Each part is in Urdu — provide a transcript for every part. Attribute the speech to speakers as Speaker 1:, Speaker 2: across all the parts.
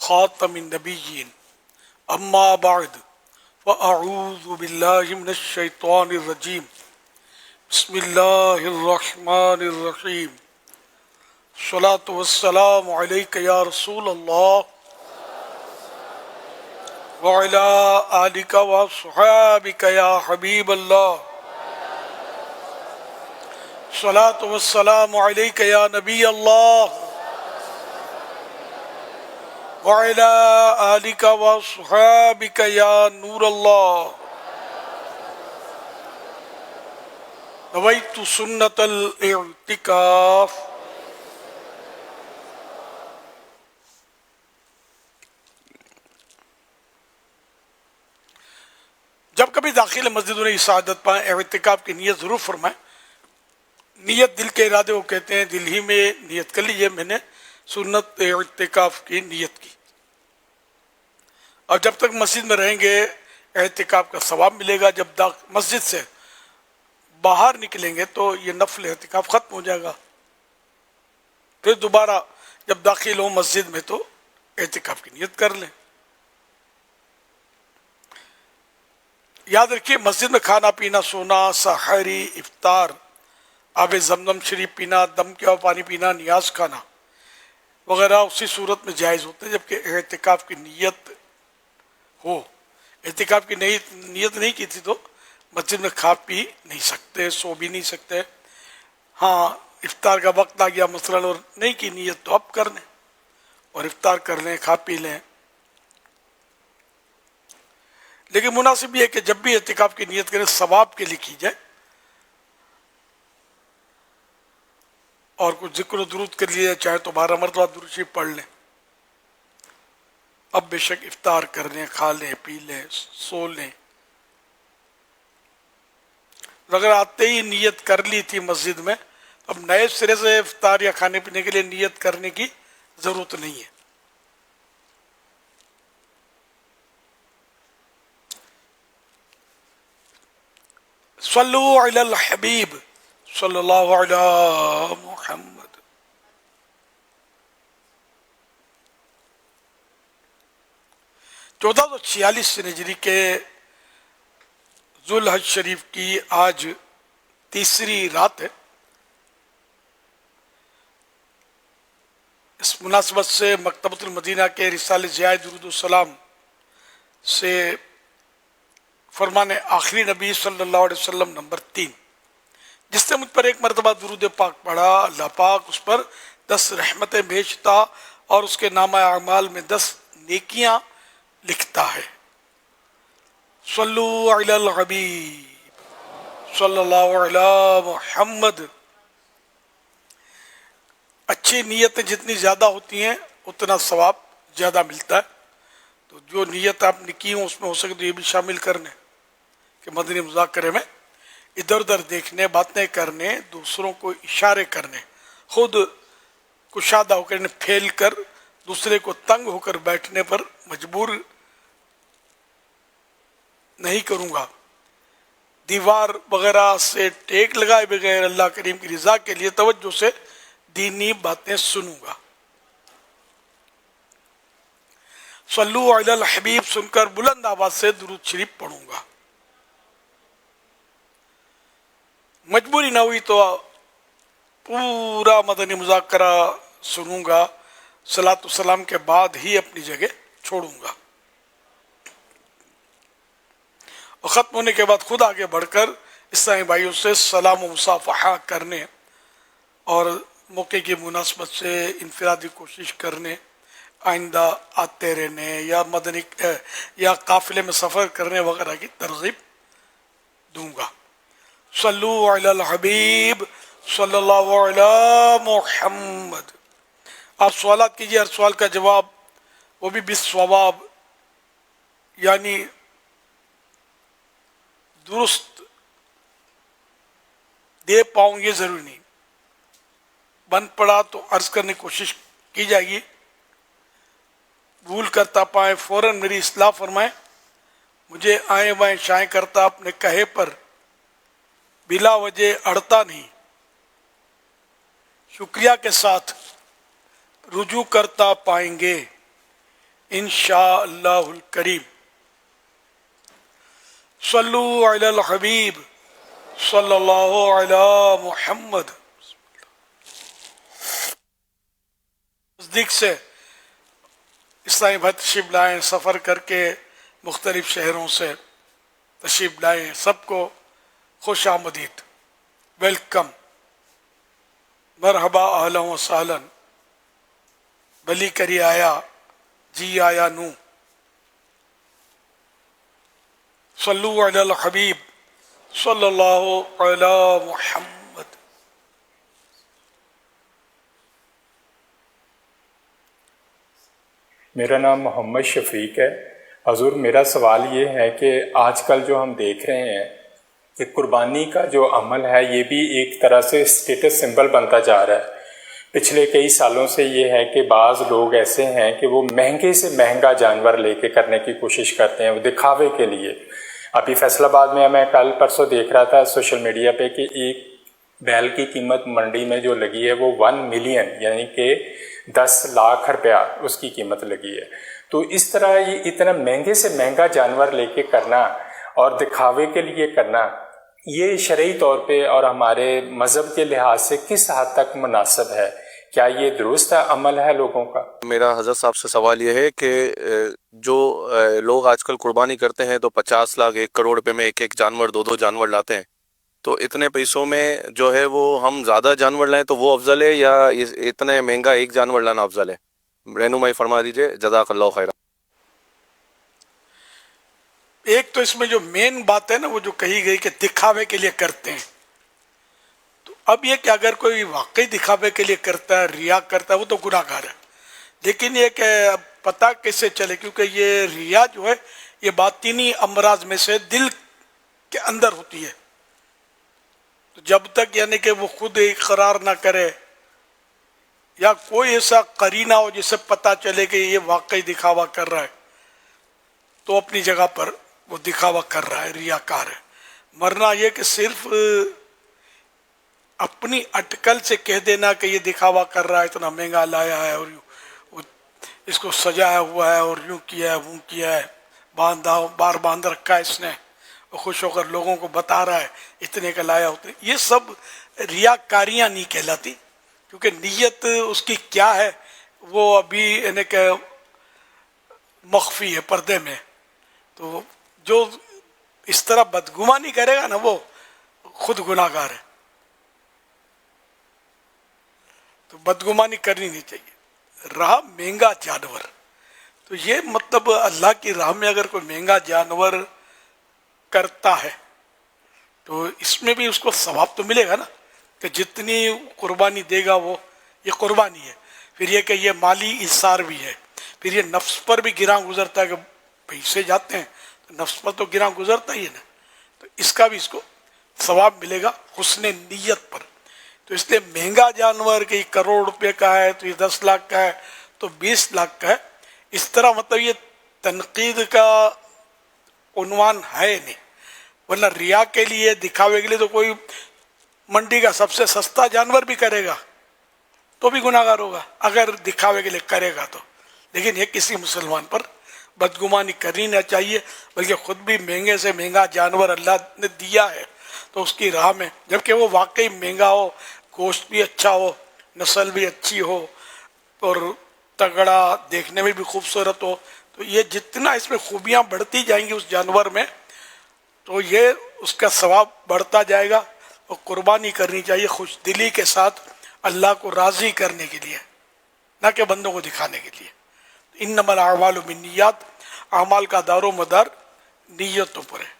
Speaker 1: خاتم النبیین اما بعد فاعوذ باللہ من الشیطان الرجیم بسم اللہ الرحمن الرحیم الصلاۃ والسلام علیک یا رسول اللہ وعلی آلک وصحابک یا حبیب اللہ الصلاۃ والسلام علیک یا نبی اللہ وعلی آلک وصحابک یا نور اللہ نویت سنت الاعتکاف۔ جب کبھی داخل مسجد انہیں سعادت پائیں اعتکاف کی نیت ضرور فرمائیں۔ نیت دل کے ارادے کو کہتے ہیں، دل ہی میں نیت کر لیجیے میں نے سنت اعتکاف کی نیت کی، اور جب تک مسجد میں رہیں گے اعتکاف کا ثواب ملے گا۔ جب مسجد سے باہر نکلیں گے تو یہ نفل اعتکاف ختم ہو جائے گا، پھر دوبارہ جب داخل ہوں مسجد میں تو اعتکاف کی نیت کر لیں۔ یاد رکھیے مسجد میں کھانا پینا، سونا، سحری، افطار، آب زمزم شریف پینا، دم کیا پانی پینا، نیاز کھانا وغیرہ اسی صورت میں جائز ہوتے ہیں جبکہ اعتکاف کی نیت ہو۔ اعتکاف کی نیت نہیں کی تھی تو مسجد میں کھا پی نہیں سکتے، سو بھی نہیں سکتے۔ ہاں افطار کا وقت آ گیا مثلاً اور نہیں کی نیت تو اب کر لیں اور افطار کر لیں، کھا پی لیں۔ لیکن مناسب یہ ہے کہ جب بھی اعتکاف کی نیت کریں ثواب کے لیے کی جائے، اور کچھ ذکر و درود کر لیا چاہے تو 12 مرتبہ درود شریف پڑھ لیں۔ اب بے شک افطار کر لیں، کھا لیں، پی لیں، سو لیں۔ اگر آتے ہی نیت کر لی تھی مسجد میں، اب نئے سرے سے افطار یا کھانے پینے کے لیے نیت کرنے کی ضرورت نہیں ہے۔ صلو علی الحبیب صلی اللہ علی محمد۔ چودہ سو 46 ہجری کے ذوالحج شریف کی آج تیسری رات ہے۔ اس مناسبت سے مکتبۃ المدینہ کے رسالہ ضیاء درود السلام سے فرمان آخری نبی صلی اللہ علیہ وسلم نمبر 3، جس نے مجھ پر ایک مرتبہ درود پاک پڑھا، اللہ پاک اس پر 10 رحمتیں بھیجتا اور اس کے نامہ اعمال میں 10 نیکیاں لکھتا ہے۔ صلو علی الحبیب صلی اللہ علی محمد۔ اچھی نیتیں جتنی زیادہ ہوتی ہیں اتنا ثواب زیادہ ملتا ہے، تو جو نیت آپ نے کی ہوں اس میں ہو سکے تو یہ بھی شامل کر لیں کہ مدنی مذاکرے میں ادھر ادھر دیکھنے، باتیں کرنے، دوسروں کو اشارے کرنے، خود کشادہ ہو کر پھیل کر دوسرے کو تنگ ہو کر بیٹھنے پر مجبور نہیں کروں گا، دیوار وغیرہ سے ٹیک لگائے بغیر اللہ کریم کی رضا کے لیے توجہ سے دینی باتیں سنوں گا۔ صلو علی الحبیب سن کر بلند آواز سے درود شریف پڑھوں گا۔ مجبوری نہ ہوئی تو پورا مدنی مذاکرہ سنوں گا، صلاۃ والسلام کے بعد ہی اپنی جگہ چھوڑوں گا، اور ختم ہونے کے بعد خود آگے بڑھ کر اسلامی بھائیوں سے سلام و مصافحہ کرنے اور موقع کی مناسبت سے انفرادی کوشش کرنے، آئندہ آتے رہنے یا مدنی یا قافلے میں سفر کرنے وغیرہ کی ترغیب دوں گا۔ صلو علی الحبیب صلی اللہ علی محمد۔ آپ سوالات کیجیے، ہر سوال کا جواب وہ بھی بالصواب یعنی درست دے پاؤں یہ ضروری نہیں، بند پڑا تو عرض کرنے کی کوشش کی جائے گی، بھول کرتا پائیں فوراً میری اصلاح فرمائیں، مجھے آئیں بائیں شائیں کرتا اپنے کہے پر بلا وجہ اڑتا نہیں، شکریہ کے ساتھ رجوع کرتا پائیں گے، انشاء اللہ الکریم. صلو علی الحبیب صلی اللہ علی محمد. نزدیک سے اسلامی بھائی تشریف لائیں، سفر کر کے مختلف شہروں سے تشریف لائیں، سب کو خوش آمدید، ویلکم، مرحبا، اہلا و سہلا، بلی کری آیا، جی آیا نو. صلو علی الحبیب صلی اللہ علی محمد.
Speaker 2: میرا نام محمد شفیق ہے. حضور میرا سوال یہ ہے کہ آج کل جو ہم دیکھ رہے ہیں کہ قربانی کا جو عمل ہے یہ بھی ایک طرح سے اسٹیٹس سمبل بنتا جا رہا ہے. پچھلے کئی سالوں سے یہ ہے کہ بعض لوگ ایسے ہیں کہ وہ مہنگے سے مہنگا جانور لے کے کرنے کی کوشش کرتے ہیں، وہ دکھاوے کے لیے. ابھی فیصل آباد میں کل پرسوں دیکھ رہا تھا سوشل میڈیا پہ کہ ایک بیل کی قیمت منڈی میں جو لگی ہے وہ 1 ملین یعنی کہ 10 لاکھ روپیہ اس کی قیمت لگی ہے. تو اس طرح یہ اتنا مہنگے سے مہنگا جانور لے کے کرنا اور دکھاوے کے لیے کرنا، یہ شرعی طور پہ اور ہمارے مذہب کے لحاظ سے کس حد تک مناسب ہے؟ کیا یہ درست عمل ہے لوگوں کا؟
Speaker 3: میرا حضرت صاحب سے سوال یہ ہے کہ جو لوگ آج کل قربانی کرتے ہیں تو 50 لاکھ 1 کروڑ روپے میں ایک جانور 2 جانور لاتے ہیں، تو اتنے پیسوں میں جو ہے وہ ہم زیادہ جانور لائیں تو وہ افضل ہے یا اتنے مہنگا ایک جانور لانا افضل ہے؟ رہنمائی فرما دیجئے، جزاک اللہ خیرہ.
Speaker 1: ایک تو اس میں جو مین بات ہے نا وہ جو کہی گئی کہ دکھاوے کے لیے کرتے ہیں، تو اب یہ کہ اگر کوئی واقعی دکھاوے کے لیے کرتا ہے، ریا کرتا ہے، وہ تو گناہ گار ہے. لیکن یہ کہ اب پتہ کیسے چلے، کیونکہ یہ ریا جو ہے یہ باطنی امراض میں سے دل کے اندر ہوتی ہے. تو جب تک یعنی کہ وہ خود اقرار نہ کرے یا کوئی ایسا قرینہ ہو جس سے پتہ چلے کہ یہ واقعی دکھاوا کر رہا ہے، تو اپنی جگہ پر وہ دکھاوا کر رہا ہے، ریاکار ہے. مرنا یہ کہ صرف اپنی اٹکل سے کہہ دینا کہ یہ دکھاوا کر رہا ہے، اتنا مہنگا لایا ہے اور اس کو سجایا ہوا ہے اور یوں کیا ہے وہ کیا ہے، بار باندھ رکھا ہے اس نے، خوش ہو کر لوگوں کو بتا رہا ہے اتنے کا لایا ہوتے. یہ سب ریاکاریاں نہیں کہلاتی، کیونکہ نیت اس کی کیا ہے وہ ابھی یعنی کہ مخفی ہے، پردے میں. تو جو اس طرح بدگمانی کرے گا نا وہ خود گناہ گار ہے. تو بدگمانی کرنی نہیں چاہیے. رہا مہنگا جانور، تو یہ مطلب اللہ کی راہ میں اگر کوئی مہنگا جانور کرتا ہے تو اس میں بھی اس کو ثواب تو ملے گا نا، کہ جتنی قربانی دے گا وہ، یہ قربانی ہے. پھر یہ کہ یہ مالی اثار بھی ہے، پھر یہ نفس پر بھی گراں گزرتا ہے کہ پیسے جاتے ہیں تو نفس پر تو گراں گزرتا ہی ہے نا. تو اس کا بھی اس کو ثواب ملے گا حسن نیت پر. تو اس لیے مہنگا جانور کہ 1 کروڑ روپے کا ہے تو یہ 10 لاکھ کا ہے تو 20 لاکھ کا ہے، اس طرح مطلب یہ تنقید کا عنوان ہے نہیں. ورنہ ریا کے لیے، دکھاوے کے لیے تو کوئی منڈی کا سب سے سستا جانور بھی کرے گا تو بھی گناہ گار ہوگا اگر دکھاوے کے لیے کرے گا تو. لیکن یہ کسی مسلمان پر بدگمانی کرنی نہ چاہیے، بلکہ خود بھی مہنگے سے مہنگا جانور اللہ نے دیا ہے تو اس کی راہ میں، جبکہ وہ واقعی مہنگا ہو، گوشت بھی اچھا ہو، نسل بھی اچھی ہو اور تگڑا، دیکھنے میں بھی خوبصورت ہو، تو یہ جتنا اس میں خوبیاں بڑھتی جائیں گی اس جانور میں تو یہ اس کا ثواب بڑھتا جائے گا. اور قربانی کرنی چاہیے خوش دلی کے ساتھ اللہ کو راضی کرنے کے لیے، نہ کہ بندوں کو دکھانے کے لیے. انما الاعمال بالنیات، اعمال کا دار و مدار نیتوں پر ہے.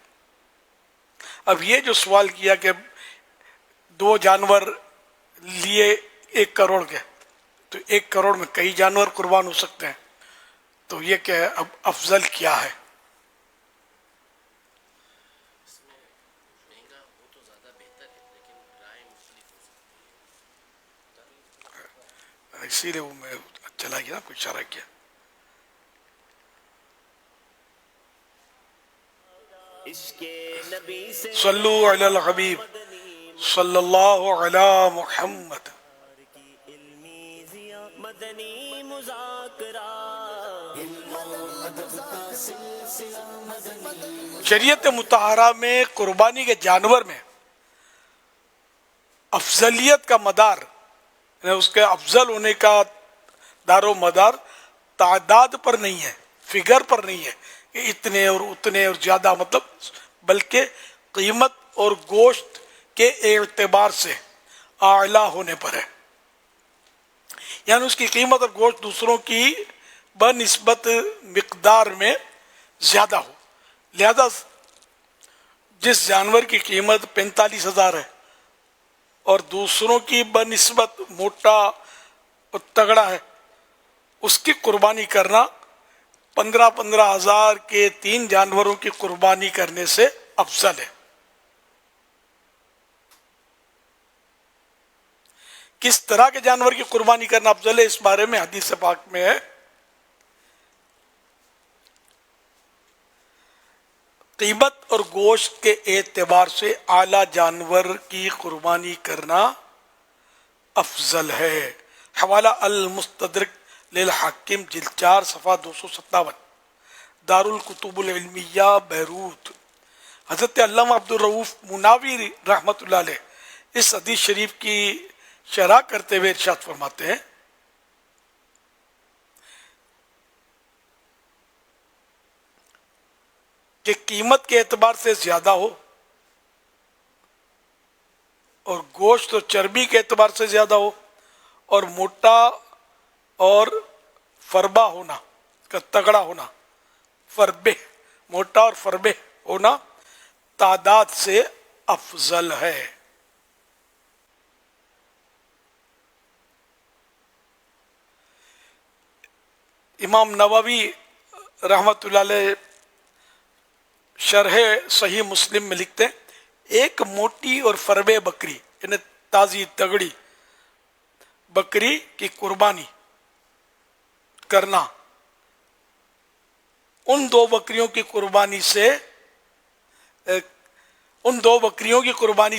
Speaker 1: اب یہ جو سوال کیا کہ 2 جانور لیے 1 کروڑ کے، تو 1 کروڑ میں کئی جانور قربان ہو سکتے ہیں، تو یہ کہ اب افضل کیا ہے؟ اسی لیے وہ میں چلا گیا، کچھ اشارہ کیا. صلو علی الحبیب صلی اللہ علی محمد.
Speaker 4: مدنی مذاکرات
Speaker 1: شریعت مطہرہ میں قربانی کے جانور میں افضلیت کا مدار، یعنی اس کے افضل ہونے کا دار و مدار تعداد پر نہیں ہے، فگر پر نہیں ہے کہ اتنے اور اتنے اور زیادہ، مطلب بلکہ قیمت اور گوشت کے اعتبار سے اعلیٰ ہونے پر ہے، یعنی اس کی قیمت اور گوشت دوسروں کی بنسبت مقدار میں زیادہ ہو۔ لہذا جس جانور کی قیمت 45,000 ہے اور دوسروں کی بنسبت موٹا اور تگڑا ہے، اس کی قربانی کرنا 15,000 کے 3 جانوروں کی قربانی کرنے سے افضل ہے۔ کس طرح کے جانور کی قربانی کرنا افضل ہے، اس بارے میں حدیث پاک میں ہے، قیمت اور گوشت کے اعتبار سے اعلیٰ جانور کی قربانی کرنا افضل ہے۔ حوالہ المستدرک للحاکم جلد 4 صفحہ 257، دار الکتب العلمیہ بیروت۔ حضرت علامہ عبدالرؤوف مناوی رحمۃ اللہ علیہ اس حدیث شریف کی شرح کرتے ہوئے ارشاد فرماتے ہیں کہ قیمت کے اعتبار سے زیادہ ہو اور گوشت اور چربی کے اعتبار سے زیادہ ہو اور موٹا اور فربا ہونا کا تگڑا ہونا، فربے موٹا اور فربے ہونا تعداد سے افضل ہے۔ امام نووی رحمۃ اللہ علیہ شرح صحیح مسلم میں لکھتے ہیں، ایک موٹی اور فربے بکری یعنی تازی تگڑی بکری کی قربانی کرنا ان دو بکریوں کی قربانی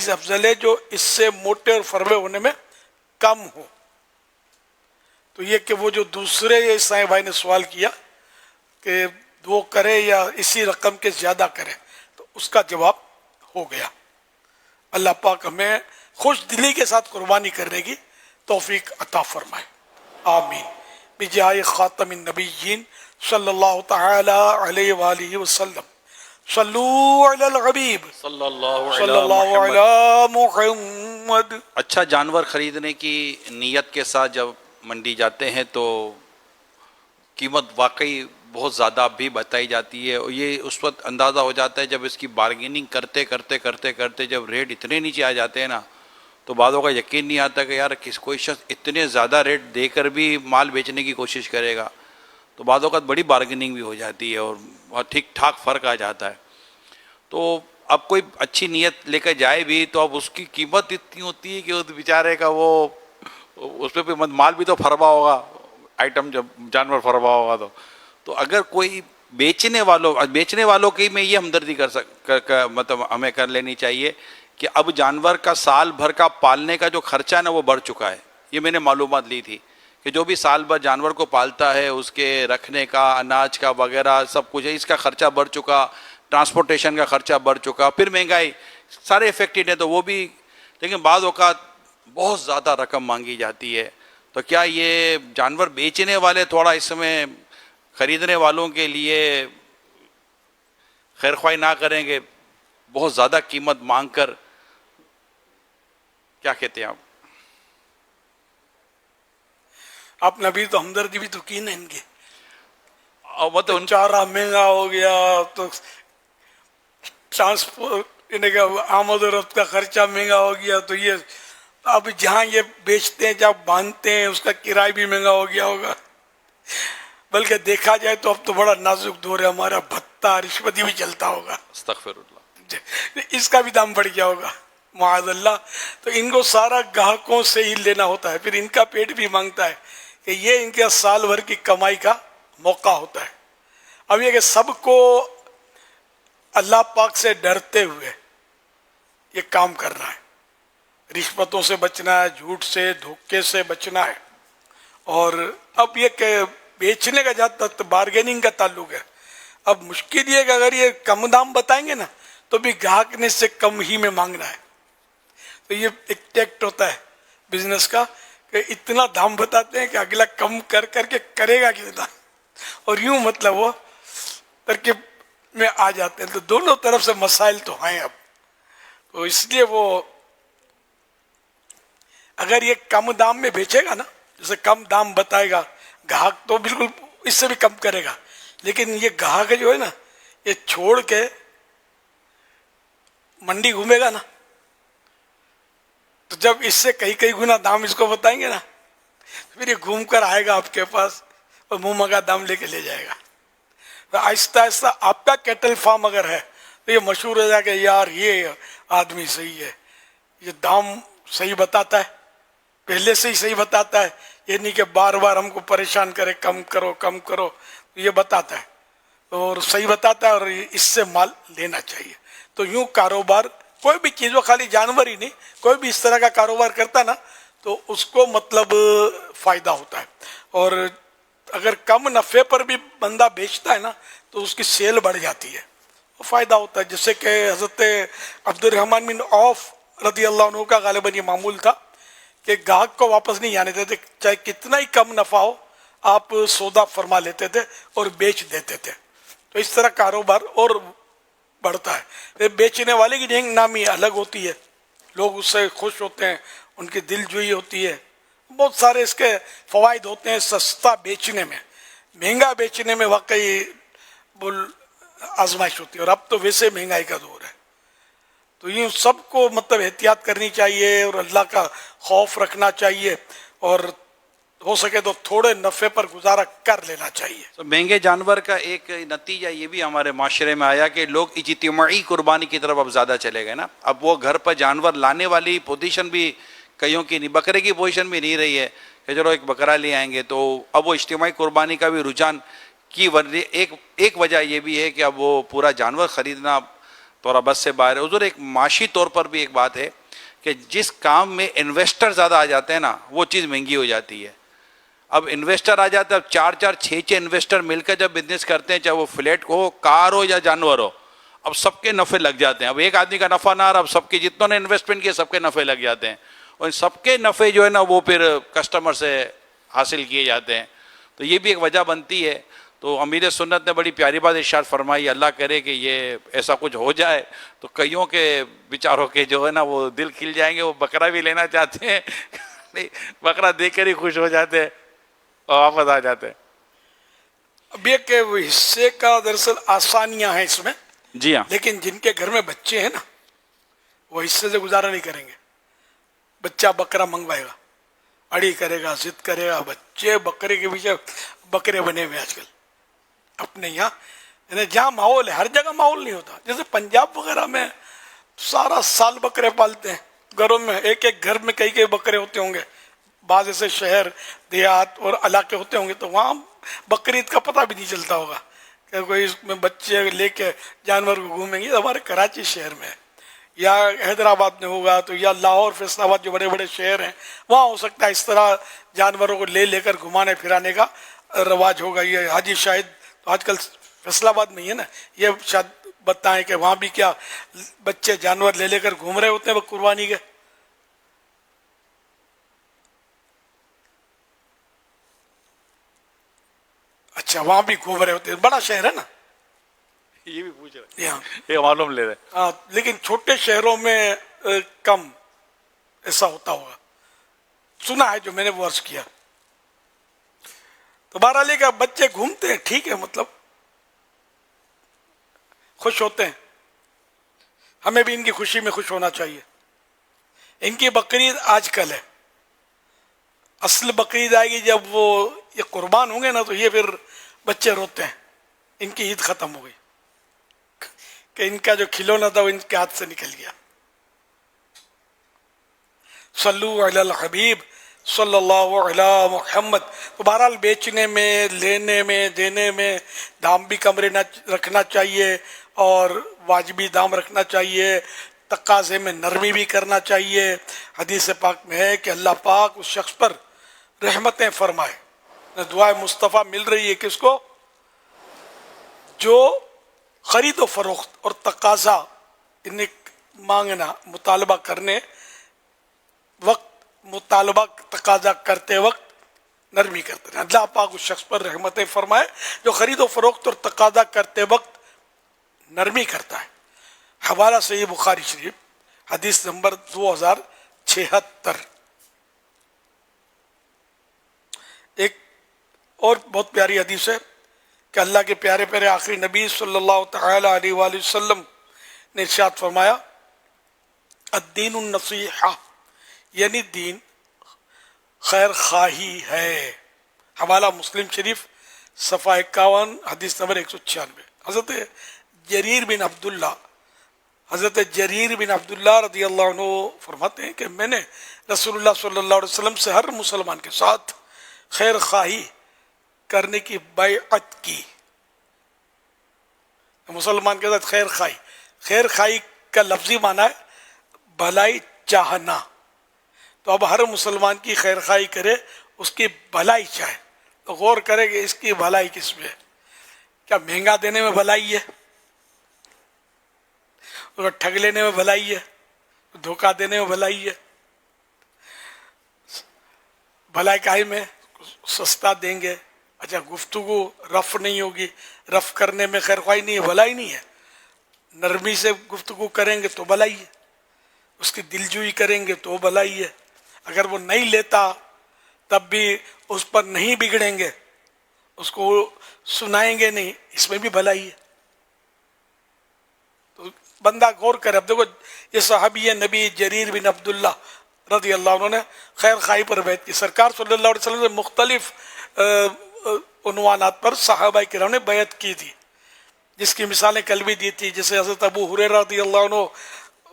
Speaker 1: سے افضل ہے جو اس سے موٹے اور فربے ہونے میں کم ہو۔ تو یہ کہ وہ جو دوسرے عیسائی بھائی نے سوال کیا کہ وہ کرے یا اسی رقم کے زیادہ کرے، تو اس کا جواب ہو گیا۔ اللہ پاک ہمیں خوش دلی کے ساتھ قربانی کرنے کی توفیق عطا فرمائے، آمین، بجائے خاتم النبیین صلی اللہ تعالی علیہ وآلہ وسلم۔ صلو علی الحبیب
Speaker 4: صلی اللہ
Speaker 1: صلی اللہ علی محمد۔
Speaker 4: اچھا جانور خریدنے کی نیت کے ساتھ جب منڈی جاتے ہیں تو قیمت واقعی بہت زیادہ بھی بتائی جاتی ہے، اور یہ اس وقت اندازہ ہو جاتا ہے جب اس کی بارگیننگ کرتے کرتے جب ریٹ اتنے نیچے آ جاتے ہیں نا، تو بعضوں کا یقین نہیں آتا کہ یار کوئی شخص اتنے زیادہ ریٹ دے کر بھی مال بیچنے کی کوشش کرے گا، تو بعضوں کا بڑی بارگیننگ بھی ہو جاتی ہے اور ٹھیک ٹھاک فرق آ جاتا ہے۔ تو اب کوئی اچھی نیت لے کر جائے بھی تو اب اس کی قیمت اتنی ہوتی ہے کہ اس بیچارے کا وہ اس پہ مال بھی تو فربا ہوگا، آئٹم جب جانور فربا ہوگا تو اگر کوئی بیچنے والوں کی میں یہ ہمدردی مطلب ہمیں کر لینی چاہیے کہ اب جانور کا سال بھر کا پالنے کا جو خرچہ ہے نا وہ بڑھ چکا ہے۔ یہ میں نے معلومات لی تھی کہ جو بھی سال بھر جانور کو پالتا ہے اس کے رکھنے کا، اناج کا وغیرہ سب کچھ ہے، اس کا خرچہ بڑھ چکا، ٹرانسپورٹیشن کا خرچہ بڑھ چکا، پھر مہنگائی، سارے افیکٹڈ ہیں تو وہ بھی، لیکن بعض اوقات بہت زیادہ رقم مانگی جاتی ہے۔ تو کیا یہ جانور بیچنے والے تھوڑا اس میں خریدنے والوں کے لیے خیر خواہی نہ کریں گے بہت زیادہ قیمت مانگ کر؟ کیا کہتے ہیں
Speaker 1: آپ نے ابھی تو ہمدردی بھی تو کی نا ان کی،
Speaker 4: مطلب
Speaker 1: چارہ مہنگا ہو گیا تو ٹرانسپورٹ یعنی کہ آمد و رفت کا خرچہ مہنگا ہو گیا، تو یہ اب جہاں یہ بیچتے ہیں جہاں باندھتے ہیں اس کا کرایہ بھی مہنگا ہو گیا ہوگا۔ بلکہ دیکھا جائے تو اب تو بڑا نازک دور ہے ہمارا، بھتہ رشوتی بھی چلتا ہوگا،
Speaker 4: استغفر اللہ،
Speaker 1: اس کا بھی دام بڑھ گیا ہوگا معاذ اللہ۔ تو ان کو سارا گاہکوں سے ہی لینا ہوتا ہے، پھر ان کا پیٹ بھی مانگتا ہے کہ یہ ان کے سال بھر کی کمائی کا موقع ہوتا ہے۔ اب یہ کہ سب کو اللہ پاک سے ڈرتے ہوئے یہ کام کرنا ہے، رشوتوں سے بچنا ہے، جھوٹ سے دھوکے سے بچنا ہے، اور اب یہ کہ بیچنے کا جہاں تک بارگیننگ کا تعلق ہے، اب مشکل یہ ہے کہ اگر یہ کم دام بتائیں گے نا تو بھی گاہک نے سے کم ہی میں مانگنا ہے. تو یہ ایک ٹیکٹ ہوتا ہے بزنس کا کہ اتنا دام بتاتے ہیں کہ اگلا کم کر کر کے کرے گا کتنا، اور یوں مطلب وہ ترکیب میں آ جاتے ہیں. تو دونوں طرف سے مسائل تو ہیں اب. تو اس لیے وہ اگر یہ کم دام میں بیچے گا نا، جیسے کم دام بتائے گا گاہک تو بالکل اس سے بھی کم کرے گا، لیکن یہ گاہک جو ہے نا یہ چھوڑ کے منڈی گھومے گا نا، تو جب اس سے کئی گنا دام اس کو بتائیں گے نا پھر یہ گھوم کر آئے گا آپ کے پاس اور منہ مگا دام لے کے لے جائے گا. تو آہستہ آہستہ آپ کا کیٹل فارم اگر ہے تو یہ مشہور ہو جائے کہ یار یہ آدمی صحیح ہے، یہ دام صحیح بتاتا ہے، پہلے سے ہی صحیح بتاتا ہے، یہ نہیں کہ بار بار ہم کو پریشان کرے کم کرو کم کرو. یہ بتاتا ہے اور صحیح بتاتا ہے اور اس سے مال لینا چاہیے. تو یوں کاروبار کوئی بھی چیز، وہ خالی جانور ہی نہیں، کوئی بھی اس طرح کا کاروبار کرتا نا تو اس کو مطلب فائدہ ہوتا ہے. اور اگر کم نفع پر بھی بندہ بیچتا ہے نا تو اس کی سیل بڑھ جاتی ہے، وہ فائدہ ہوتا ہے. جیسے کہ حضرت عبد الرحمن بن عوف رضی اللہ عنہ کا غالباً یہ معمول تھا کہ گاہک کو واپس نہیں آنے دیتے، چاہے کتنا ہی کم نفع ہو آپ سودا فرما لیتے تھے اور بیچ دیتے تھے. تو اس طرح کاروبار اور بڑھتا ہے. بیچنے والے کی ڈھینگ نامی الگ ہوتی ہے، لوگ اس سے خوش ہوتے ہیں، ان کی دل جوئی ہوتی ہے. بہت سارے اس کے فوائد ہوتے ہیں. سستا بیچنے میں، مہنگا بیچنے میں واقعی آزمائش ہوتی ہے، اور اب تو ویسے مہنگائی کا دور ہے. تو یہ سب کو مطلب احتیاط کرنی چاہیے اور اللہ کا خوف رکھنا چاہیے، اور ہو سکے تو تھوڑے نفع پر گزارا کر لینا چاہیے.
Speaker 4: تو مہنگے جانور کا ایک نتیجہ یہ بھی ہمارے معاشرے میں آیا کہ لوگ اجتماعی قربانی کی طرف اب زیادہ چلے گئے نا. اب وہ گھر پر جانور لانے والی پوزیشن بھی کئیوں کی نہیں، بکرے کی پوزیشن بھی نہیں رہی ہے کہ چلو ایک بکرا لے آئیں گے. تو اب وہ اجتماعی قربانی کا بھی رجحان کی ایک وجہ یہ بھی ہے کہ اب وہ پورا جانور خریدنا تھوڑا بس سے باہر ہے. حضور ایک معاشی طور پر بھی ایک بات ہے کہ جس کام میں انویسٹر زیادہ آ جاتے ہیں نا وہ چیز مہنگی ہو جاتی ہے. اب انویسٹر آ جاتا ہے، اب 4-4 6 انویسٹر مل کر جب بزنس کرتے ہیں، چاہے وہ فلیٹ ہو، کار ہو یا جانور ہو، اب سب کے نفع لگ جاتے ہیں. اب ایک آدمی کا نفع نہ رہا، اب سب کے جتنوں نے انویسٹمنٹ کیا سب کے نفع لگ جاتے ہیں، اور ان سب کے نفع جو ہے نا وہ پھر کسٹمر سے حاصل کیے جاتے ہیں. تو یہ بھی ایک وجہ بنتی ہے. تو امیر سنت نے بڑی پیاری بات ارشاد فرمائی، اللہ کرے کہ یہ ایسا کچھ ہو جائے تو کئیوں کے بیچاروں کے جو ہے نا وہ دل کھل جائیں گے، وہ بکرا بھی لینا چاہتے ہیں نہیں بکرا دیکھ کر ہی خوش ہو جاتے ہیں اور واپس آ جاتے ہیں.
Speaker 1: اب یہ کہ وہ حصے کا دراصل آسانیاں ہیں اس میں،
Speaker 4: جی ہاں.
Speaker 1: لیکن جن کے گھر میں بچے ہیں نا وہ حصے سے گزارا نہیں کریں گے. بچہ بکرا منگوائے گا، اڑی کرے گا، ضد کرے گا، بچے بکرے کے پیچھے بکرے بنے ہوئے آج کل اپنے یہاں. یعنی جہاں ماحول ہے، ہر جگہ ماحول نہیں ہوتا. جیسے پنجاب وغیرہ میں سارا سال بکرے پالتے ہیں گھروں میں، ایک ایک گھر میں کئی بکرے ہوتے ہوں گے. بعض ایسے شہر دیہات اور علاقے ہوتے ہوں گے تو وہاں بقرعید کا پتہ بھی نہیں چلتا ہوگا کہ کوئی اس میں بچے لے کے جانور کو گھومیں گے. ہمارے کراچی شہر میں یا حیدرآباد میں ہوگا تو یا لاہور فیصل آباد جو بڑے بڑے شہر ہیں وہاں ہو سکتا ہے اس طرح جانوروں کو لے کر گھمانے پھرانے کا رواج ہوگا. یہ حاجی شاہد تو آج کل فیصل آباد میں ہی ہے نا، یہ شاید بتائیں کہ وہاں بھی کیا بچے جانور لے کر گھوم رہے ہوتے ہیں وہ قربانی کے. اچھا وہاں بھی گھوم رہے ہوتے ہیں، بڑا شہر ہے نا.
Speaker 4: یہ بھی پوچھ رہے
Speaker 1: ہاں
Speaker 4: یہ معلوم لے رہے.
Speaker 1: ہاں، لیکن چھوٹے شہروں میں کم ایسا ہوتا ہوگا، سنا ہے جو میں نے وہ عرض کیا. تو بہرحال کہ بچے گھومتے ہیں ٹھیک ہے، مطلب خوش ہوتے ہیں، ہمیں بھی ان کی خوشی میں خوش ہونا چاہیے. ان کی بقرعید آج کل ہے، اصل بقرعید آئے گی جب وہ یہ قربان ہوں گے نا تو یہ پھر بچے روتے ہیں ان کی عید ختم ہو گئی کہ ان کا جو کھلونا تھا وہ ان کے ہاتھ سے نکل گیا. صلو علی الحبیب صلی اللہ علی محمد. تو بہرحال بیچنے میں، لینے میں، دینے میں دام بھی کم رکھنا چاہیے اور واجبی دام رکھنا چاہیے، تقاضے میں نرمی بھی کرنا چاہیے. حدیث پاک میں ہے کہ اللہ پاک اس شخص پر رحمتیں فرمائے دعائے مصطفیٰ مل رہی ہے کس کو؟ جو خرید و فروخت اور تقاضا انہیں مانگنا مطالبہ کرنے وقت مطالبہ تقاضا کرتے وقت نرمی کرتے ہیں. اللہ پاک اس شخص پر رحمتیں فرمائے جو خرید و فروخت اور تقاضا کرتے وقت نرمی کرتا ہے. حوالہ صحیح بخاری شریف حدیث نمبر 2076. ایک اور بہت پیاری حدیث ہے کہ اللہ کے پیارے پیارے آخری نبی صلی اللہ تعالی علیہ وآلہ وسلم نے ارشاد فرمایا الدین النصیحہ، یعنی دین خیر خواہی ہے. حوالہ مسلم شریف صفحہ 51 حدیث نمبر 196. حضرت جریر بن عبداللہ رضی اللہ عنہ فرماتے ہیں کہ میں نے رسول اللہ صلی اللہ علیہ وسلم سے ہر مسلمان کے ساتھ خیر خواہی کرنے کی بیعت کی. مسلمان کے ساتھ خیر خواہی، خیر خواہی کا لفظی معنی ہے بھلائی چاہنا. تو اب ہر مسلمان کی خیر خواہی کرے، اس کی بھلائی چاہے. تو غور کرے کہ اس کی بھلائی کس میں ہے. کیا مہنگا دینے میں بھلائی ہے؟ ٹھگ لینے میں بھلائی ہے؟ دھوکہ دینے میں بھلائی ہے؟ بھلائی کاہی میں سستا دیں گے، اچھا گفتگو رف نہیں ہوگی، رف کرنے میں خیر خواہی نہیں ہے، بھلائی نہیں ہے. نرمی سے گفتگو کریں گے تو بھلائی ہے، اس کی دلجوئی کریں گے تو بھلائی ہے. اگر وہ نہیں لیتا تب بھی اس پر نہیں بگڑیں گے، اس کو سنائیں گے نہیں، اس میں بھی بھلائی ہے. تو بندہ غور کرے. اب دیکھو یہ صحابی نبی جریر بن عبداللہ رضی اللہ عنہ نے خیر خواہی پر بیعت کی. سرکار صلی اللہ علیہ وسلم سے مختلف عنوانات پر صحابہ کرام نے بیعت کی تھی، جس کی مثالیں کل بھی دی تھی. جیسے حضرت ابو ہریرہ رضی اللہ عنہ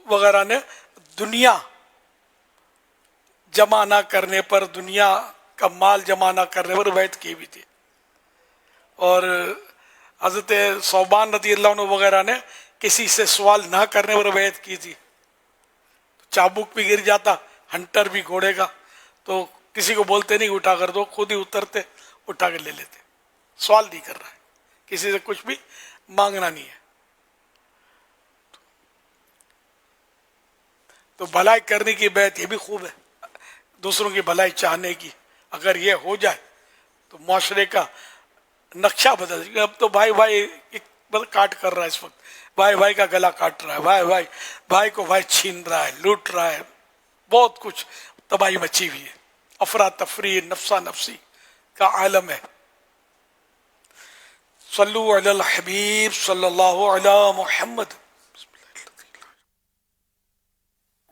Speaker 1: وغیرہ نے دنیا جمع نہ کرنے پر، دنیا کا مال جمع نہ کرنے پر بیعت کی بھی تھی. اور حضرت ثوبان رضی اللہ عنہ وغیرہ نے کسی سے سوال نہ کرنے پر بیعت کی تھی. چابک بھی گر جاتا، ہنٹر بھی گھوڑے کا، تو کسی کو بولتے نہیں اٹھا کر دو، خود ہی اترتے اٹھا کر لے لیتے. سوال نہیں کر رہا ہے، کسی سے کچھ بھی مانگنا نہیں ہے. تو بھلائی کرنے کی بیعت یہ بھی خوب ہے، دوسروں کی بھلائی چاہنے کی. اگر یہ ہو جائے تو معاشرے کا نقشہ بدل جائے. اب تو بھائی کاٹ کر رہا ہے، اس وقت بھائی کا گلا کاٹ رہا ہے، بھائی کو چھین رہا ہے، لوٹ رہا ہے. بہت کچھ تباہی مچی ہوئی ہے، افراتفری نفسا نفسی کا عالم ہے. صلو علی الحبیب صلی اللہ علی محمد.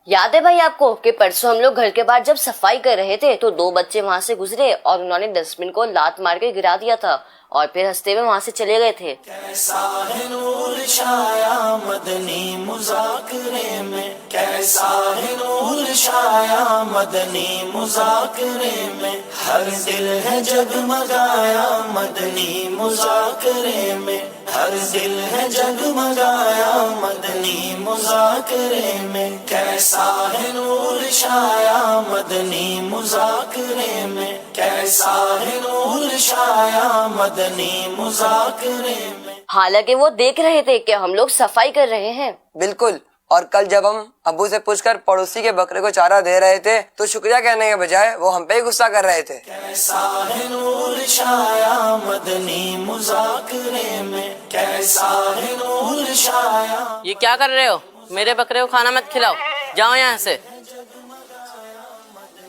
Speaker 5: یاد ہے بھائی آپ کو کہ پرسوں ہم لوگ گھر کے باہر جب صفائی کر رہے تھے تو 2 بچے وہاں سے گزرے اور انہوں نے ڈسٹ بن کو لات مار کے گرا دیا تھا اور پھر ہنستے ہوئے وہاں سے چلے گئے تھے.
Speaker 6: کیسا ہے نور چھایا مدنی مذاکرے میں، کیسا ہے نور چھایا مدنی مذاکرے میں، ہر دل ہے جگمگایا مدنی مذاکرے میں، ہر دل ہے جگمگایا مدنی مذاکرے میں. کیسا ہے نور چھایا مدنی مذاکرے میں، کیسا ہے نور چھایا مدنی مذاکرے میں.
Speaker 5: حالانکہ وہ دیکھ رہے تھے کہ ہم لوگ صفائی کر رہے ہیں.
Speaker 7: بالکل. اور کل جب ہم ابو سے پوچھ کر پڑوسی کے بکرے کو چارہ دے رہے تھے تو شکریہ کہنے کے بجائے وہ ہم پہ ہی غصہ کر رہے تھے.
Speaker 6: کیسا ہے نور چھایا مدنی مذاکرے میں، کیسا ہے نور چھایا.
Speaker 8: یہ کیا کر رہے ہو؟ میرے بکرے کو کھانا مت کھلاؤ، جاؤ یہاں سے.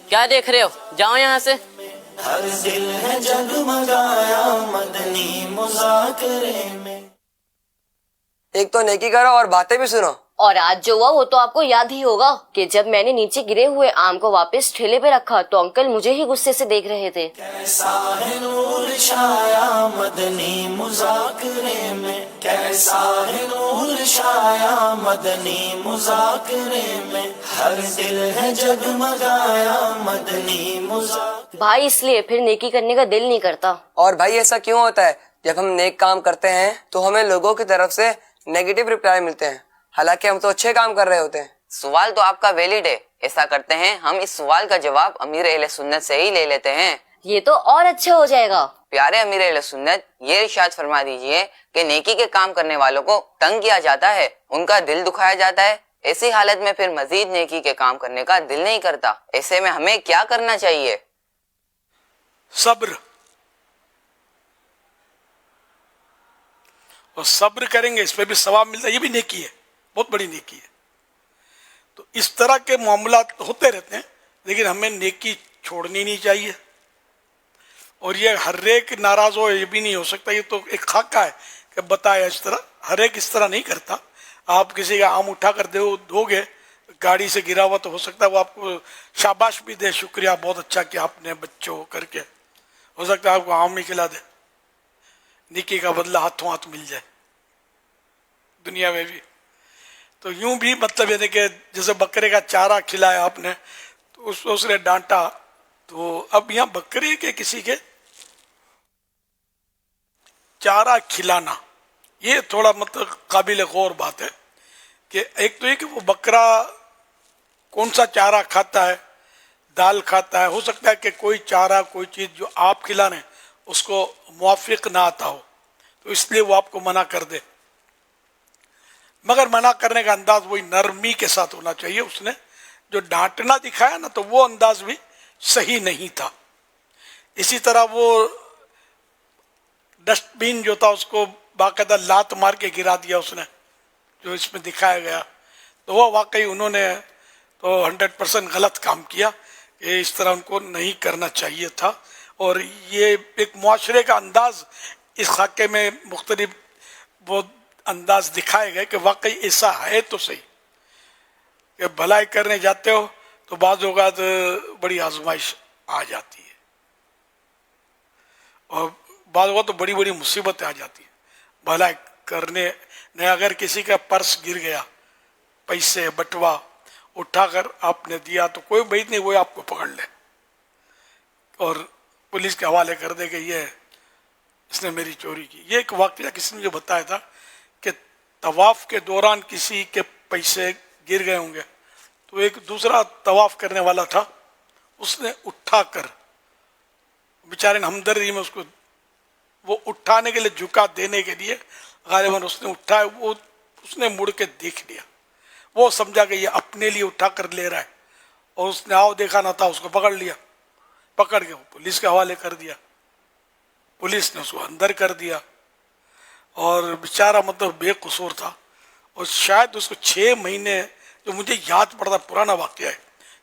Speaker 8: کیا دیکھ رہے ہو؟ جاؤ یہاں سے.
Speaker 6: ہر دل ہے جگمگایا مدنی مذاکرے میں.
Speaker 7: ایک تو نیکی کرو اور باتیں بھی سنو.
Speaker 5: اور آج جو ہوا وہ تو آپ کو یاد ہی ہوگا کہ جب میں نے نیچے گرے ہوئے آم کو واپس ٹھیلے پہ رکھا تو انکل مجھے ہی غصے سے دیکھ رہے تھے.
Speaker 6: کیسا ہے نور چھایا مدنی مذاکرے میں، کیسا ہے نور چھایا مدنی مذاکرے میں، ہر دل ہے جگمگایا مدنی مذاکرے.
Speaker 5: بھائی اس لیے پھر نیکی کرنے کا دل نہیں کرتا.
Speaker 7: اور بھائی ایسا کیوں ہوتا ہے؟ جب ہم نیک کام کرتے ہیں تو ہمیں لوگوں کی طرف سے نیگیٹو ریپلائی ملتے ہیں، حالانکہ ہم تو اچھے کام کر رہے ہوتے ہیں.
Speaker 9: سوال تو آپ کا ویلڈ ہے. ایسا کرتے ہیں ہم اس سوال کا جواب امیر اہل سنت سے ہی لے لیتے ہیں.
Speaker 5: یہ تو اور اچھا ہو جائے گا۔
Speaker 7: پیارے امیر اہل سنت، یہ ارشاد فرما دیجئے کہ نیکی کے کام کرنے والوں کو تنگ کیا جاتا ہے، ان کا دل دکھایا جاتا ہے، ایسی حالت میں پھر مزید نیکی کے کام کرنے کا دل نہیں کرتا۔ ایسے میں ہمیں کیا کرنا چاہیے؟
Speaker 1: صبر، اور صبر کریں گے اس پہ بھی ثواب ملتا ہے، یہ بھی نیکی ہے، بہت بڑی نیکی ہے۔ تو اس طرح کے معاملات ہوتے رہتے ہیں، لیکن ہمیں نیکی چھوڑنی نہیں چاہیے۔ اور یہ ہر ایک ناراض ہو یہ بھی نہیں ہو سکتا، یہ تو ایک خاکہ ہے کہ بتایا اس طرح، ہر ایک اس طرح نہیں کرتا۔ آپ کسی کا آم اٹھا کر دو گے، گاڑی سے گرا ہوا، تو ہو سکتا ہے وہ آپ کو شاباش بھی دے، شکریہ بہت اچھا کہ آپ نے بچوں کر کے، ہو سکتا ہے آپ کو آم ہی کھلا دے، نیکی کا بدلہ ہاتھوں ہاتھ مل جائے دنیا میں بھی۔ تو یوں بھی مطلب یہ کہ جیسے بکرے کا چارہ کھلایا آپ نے تو اس نے ڈانٹا، تو اب یہاں بکرے کے کسی کے چارہ کھلانا یہ تھوڑا مطلب قابل غور بات ہے کہ ایک تو یہ کہ وہ بکرا کون سا چارہ کھاتا ہے، دال کھاتا ہے، ہو سکتا ہے کہ کوئی چارہ کوئی چیز جو آپ کھلا رہے ہیں اس کو موافق نہ آتا ہو، تو اس لیے وہ آپ کو منع کر دے، مگر منع کرنے کا انداز وہی نرمی کے ساتھ ہونا چاہیے۔ اس نے جو ڈانٹنا دکھایا نا تو وہ انداز بھی صحیح نہیں تھا۔ اسی طرح وہ ڈسٹ بین جو تھا اس کو باقاعدہ لات مار کے گرا دیا اس نے، جو اس میں دکھایا گیا، تو وہ واقعی انہوں نے تو 100% غلط کام کیا کہ اس طرح ان کو نہیں کرنا چاہیے تھا۔ اور یہ ایک معاشرے کا انداز اس خاکے میں مختلف وہ انداز دکھائے گئے کہ واقعی ایسا ہے تو صحیح کہ بھلائی کرنے جاتے ہو تو بعض اوقات بڑی آزمائش آ جاتی ہے، اور بعض اوقات تو بڑی بڑی مصیبتیں آ جاتی ہیں بھلائی کرنے نے۔ اگر کسی کا پرس گر گیا، پیسے بٹوا اٹھا کر آپ نے دیا تو کوئی بعید نہیں وہ آپ کو پکڑ لے اور پولیس کے حوالے کر دے کہ یہ اس نے میری چوری کی۔ یہ ایک واقعہ کسی نے مجھے بتایا تھا کہ طواف کے دوران کسی کے پیسے گر گئے ہوں گے، تو ایک دوسرا طواف کرنے والا تھا، اس نے اٹھا کر، بیچارے نے ہمدردی میں اس کو وہ اٹھانے کے لیے جھکا دینے کے لیے غالباً اس نے اٹھایا، وہ اس نے مڑ کے دیکھ لیا، وہ سمجھا کہ یہ اپنے لیے اٹھا کر لے رہا ہے، اور اس نے آؤ دیکھا نہ تھا، اس کو پکڑ لیا، پکڑ کے پولیس کے حوالے کر دیا، پولیس نے اس کو اندر کر دیا، اور بیچارہ مطلب بے قصور تھا، اور شاید اس کو 6 مہینے، جو مجھے یاد پڑتا پرانا واقعہ ہے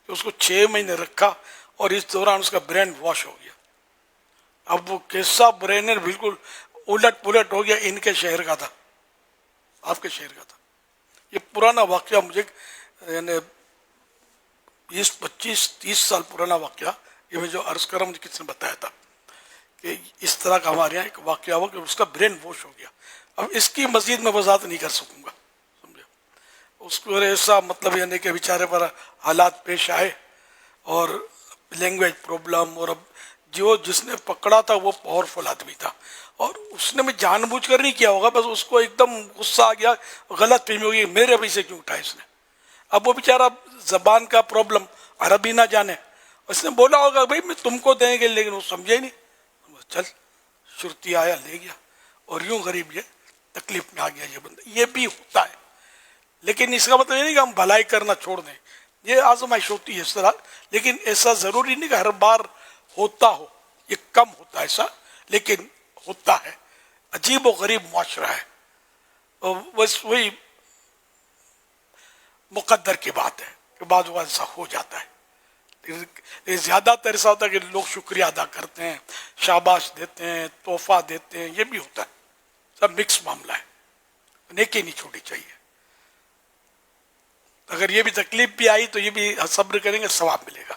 Speaker 1: کہ اس کو 6 مہینے رکھا، اور اس دوران اس کا برین واش ہو گیا۔ اب وہ کیسا برینر بالکل الٹ پلٹ ہو گیا، ان کے شہر کا تھا، آپ کے شہر کا تھا۔ یہ پرانا واقعہ مجھے یعنی 20-25-30 سال پرانا واقعہ، یہ میں جو عرض کر رہا ہوں مجھے کس نے بتایا تھا کہ اس طرح کا ہمارے یہاں ایک واقعہ ہوا کہ اس کا برین واش ہو گیا۔ اب اس کی مزید میں وضاحت نہیں کر سکوں گا، سمجھے، اس کو ایسا مطلب یعنی کہ بیچارے پر حالات پیش آئے، اور لینگویج پرابلم، اور اب جو جس نے پکڑا تھا وہ پاورفل آدمی تھا، اور اس نے میں جان بوجھ کر نہیں کیا ہوگا، بس اس کو ایک دم غصہ آ گیا، غلط فہمی ہوگی میرے پیسے کیوں اٹھائے اس نے۔ اب وہ بیچارہ زبان کا پرابلم، عربی نہ جانے، اس نے بولا ہوگا بھائی میں تم کو دیں گے، لیکن وہ سمجھے نہیں، چل شرطی آیا لے گیا، اور یوں غریب یہ تکلیف میں آ گیا یہ بندہ۔ یہ بھی ہوتا ہے، لیکن اس کا مطلب یہ نہیں کہ ہم بھلائی کرنا چھوڑ دیں، یہ آزمائش ہوتی ہے اس طرح، لیکن ایسا ضروری نہیں کہ ہر بار ہوتا ہو، یہ کم ہوتا ہے ایسا، لیکن ہوتا ہے۔ عجیب و غریب معاشرہ ہے، اور بس وہی مقدر کی بات ہے کہ بعض اوقات ایسا ہو جاتا ہے، لیکن زیادہ تر ایسا ہوتا ہے کہ لوگ شکریہ ادا کرتے ہیں، شاباش دیتے ہیں، تحفہ دیتے ہیں، یہ بھی ہوتا ہے، سب مکس معاملہ ہے، نیکی نہیں چھوڑنی چاہیے۔ اگر یہ بھی تکلیف بھی آئی تو یہ بھی صبر کریں گے، ثواب ملے گا۔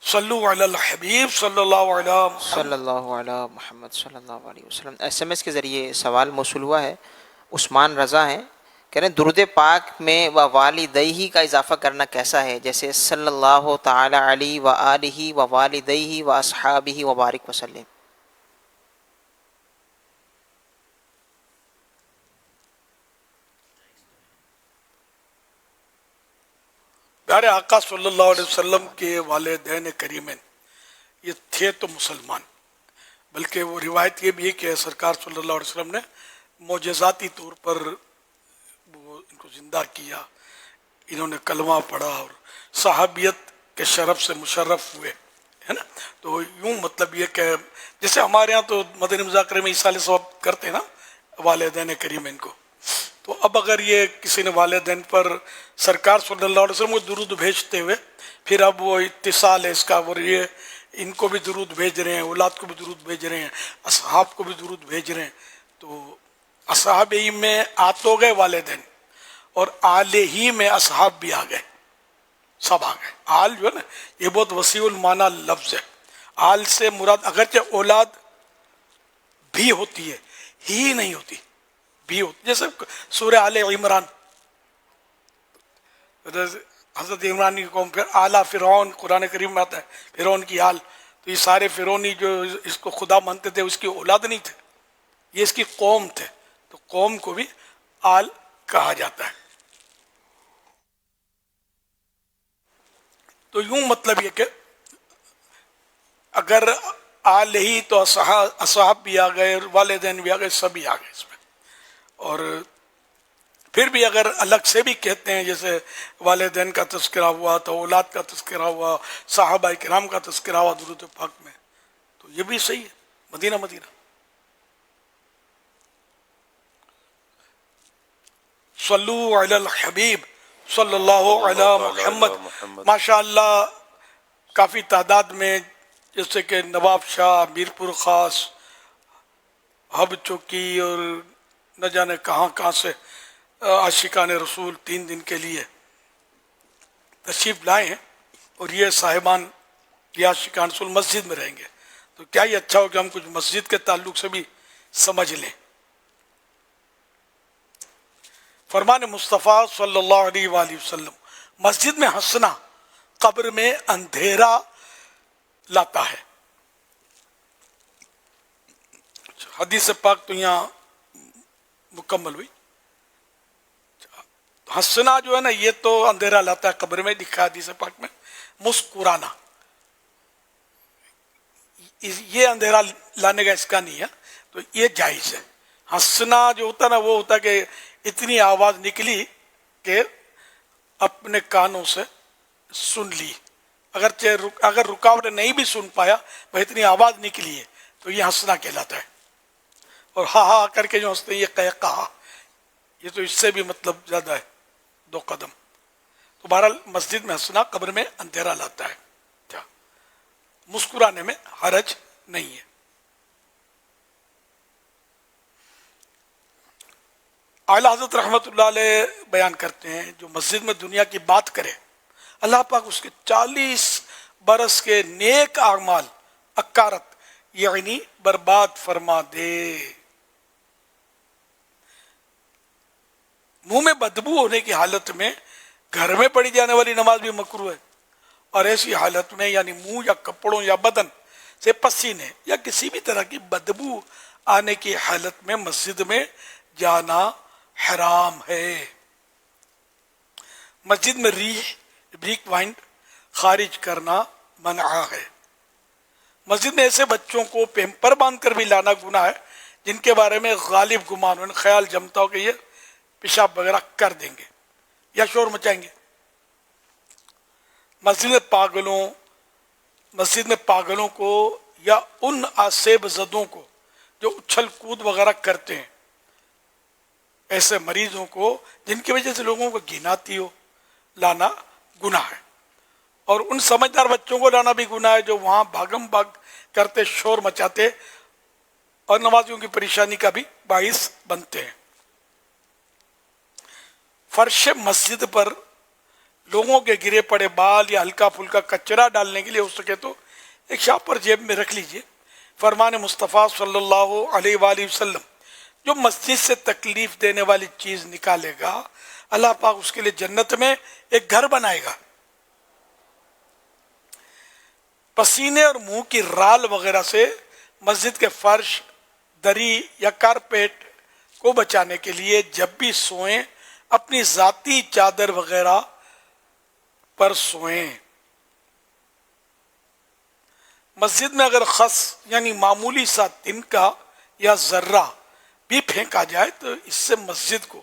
Speaker 1: صلو علی الحبیب صلی اللہ علیہ
Speaker 9: صلی اللہ علیہ محمد صلی اللہ علیہ وسلم۔ SMS کے ذریعے سوال موصول ہوا ہے، عثمان رضا ہیں، کہہ رہے ہیں درود پاک میں و والدیہ کا اضافہ کرنا کیسا ہے، جیسے صلی اللہ تعالی علیہ و آلہ و والدیہ و اصحابہ و بارک وسلم۔
Speaker 1: پیارے آقا صلی اللہ علیہ وسلم کے والدین کریمین یہ تھے تھے تو مسلمان. بلکہ وہ روایت یہ بھی ہے کہ سرکار صلی اللہ علیہ وسلم نے معجزاتی طور پر وہ ان کو زندہ کیا, انہوں نے کلمہ پڑھا اور صحابیت کے شرف سے مشرف ہوئے, ہے نا. تو یوں مطلب یہ کہ جیسے ہمارے ہاں تو مدنی مذاکرے میں ایصال ثواب کرتے ہیں نا والدین کریمین کو, تو اب اگر یہ کسی نے والدین پر سرکار صلی اللہ علیہ وسلم کو درود بھیجتے ہوئے پھر اب وہ اتصال ہے اس کا, اور یہ ان کو بھی درود بھیج رہے ہیں, اولاد کو بھی درود بھیج رہے ہیں, اصحاب کو بھی درود بھیج رہے ہیں, تو اصحاب ہی میں آتو گئے والدین اور آل ہی میں اصحاب بھی آ گئے, سب آ گئے. آل جو ہے نا یہ بہت وسیع المعنی لفظ ہے. آل سے مراد اگرچہ اولاد بھی ہوتی ہے, ہی نہیں ہوتی, بھی ہوتی. جیسے سورہ آل عمران, حضرت عمران کی قوم, پھر آل فرعون قرآن کریم میں آتا ہے, فرعون کی آل. تو یہ سارے فرعونی جو اس کو خدا مانتے تھے اس کی اولاد نہیں تھے, یہ اس کی قوم تھے, تو قوم کو بھی آل کہا جاتا ہے. تو یوں مطلب یہ کہ اگر آل ہی تو اصحاب بھی آ گئے, والدین بھی آ گئے, سبھی آ گئے اس میں. اور پھر بھی اگر الگ سے بھی کہتے ہیں, جیسے والدین کا تذکرہ ہوا تو اولاد کا تذکرہ ہوا, صحابہ کرام کا تذکرہ ہوا درود پاک میں, تو یہ بھی صحیح ہے. مدینہ مدینہ صلو علی الحبیب صلی اللہ علی محمد. ماشاء اللہ کافی تعداد میں, جیسے کہ نواب شاہ, میر پور خاص, حب چوکی اور نہ جانے کہاں کہاں سے عاشقان رسول 3 دن کے لیے تشریف لائے ہیں, اور یہ صاحبان یہ عاشقان رسول مسجد میں رہیں گے. تو کیا یہ اچھا ہو کہ ہم کچھ مسجد کے تعلق سے بھی سمجھ لیں. فرمان مصطفیٰ صلی اللہ علیہ وآلہ وسلم, مسجد میں ہنسنا قبر میں اندھیرا لاتا ہے. حدیث پاک تو یہاں مکمل ہوئی. ہنسنا جو ہے نا یہ تو اندھیرا لاتا ہے قبر میں, لکھا حدیث پاک میں. مسکرانا یہ اندھیرا لانے کا اس کا نہیں ہے, تو یہ جائز ہے. ہنسنا جو ہوتا ہے نا وہ ہوتا ہے کہ اتنی آواز نکلی کہ اپنے کانوں سے سن لی, اگر رکاوٹ نہیں بھی سن پایا وہ اتنی آواز نکلی ہے تو یہ ہنسنا کہلاتا ہے. اور ہاں ہاں کر کے جو ہنستے ہیں یہ کہا, یہ تو اس سے بھی مطلب زیادہ ہے 2 قدم. تو بہرحال مسجد میں ہنسنا قبر میں اندھیرا لاتا ہے, مسکرانے میں حرج نہیں ہے. اعلیٰ حضرت رحمۃ اللہ علیہ بیان کرتے ہیں, جو مسجد میں دنیا کی بات کرے اللہ پاک اس کے 40 برس کے نیک اعمال اکارت یعنی برباد فرما دے. منہ میں بدبو ہونے کی حالت میں گھر میں پڑھی جانے والی نماز بھی مکروہ ہے, اور ایسی حالت میں یعنی منہ یا کپڑوں یا بدن سے پسینے یا کسی بھی طرح کی بدبو آنے کی حالت میں مسجد میں جانا حرام ہے. مسجد میں بریک وائنڈ خارج کرنا منع ہے. مسجد میں ایسے بچوں کو پیمپر باندھ کر بھی لانا گناہ ہے جن کے بارے میں غالب گمان خیال جمتا ہو کہ یہ پیشاب وغیرہ کر دیں گے یا شور مچائیں گے. مسجد میں پاگلوں کو یا ان آسیب زدوں کو جو اچھل کود وغیرہ کرتے ہیں, ایسے مریضوں کو جن کی وجہ سے لوگوں کو گھن آتی ہو, لانا گناہ ہے. اور ان سمجھدار بچوں کو لانا بھی گناہ ہے جو وہاں بھاگم بھاگ کرتے, شور مچاتے اور نمازیوں کی پریشانی کا بھی باعث بنتے ہیں. فرش مسجد پر لوگوں کے گرے پڑے بال یا ہلکا پھلکا کچرا ڈالنے کے لیے ہو سکے تو ایک شاپ پر جیب میں رکھ لیجئے. فرمان مصطفیٰ صلی اللہ علیہ وآلہ وسلم, جو مسجد سے تکلیف دینے والی چیز نکالے گا اللہ پاک اس کے لیے جنت میں ایک گھر بنائے گا. پسینے اور منہ کی رال وغیرہ سے مسجد کے فرش, دری یا کارپیٹ کو بچانے کے لیے جب بھی سوئیں اپنی ذاتی چادر وغیرہ پر سوئیں. مسجد میں اگر خس یعنی معمولی سا تنکا یا ذرہ بھی پھینکا جائے تو اس سے مسجد کو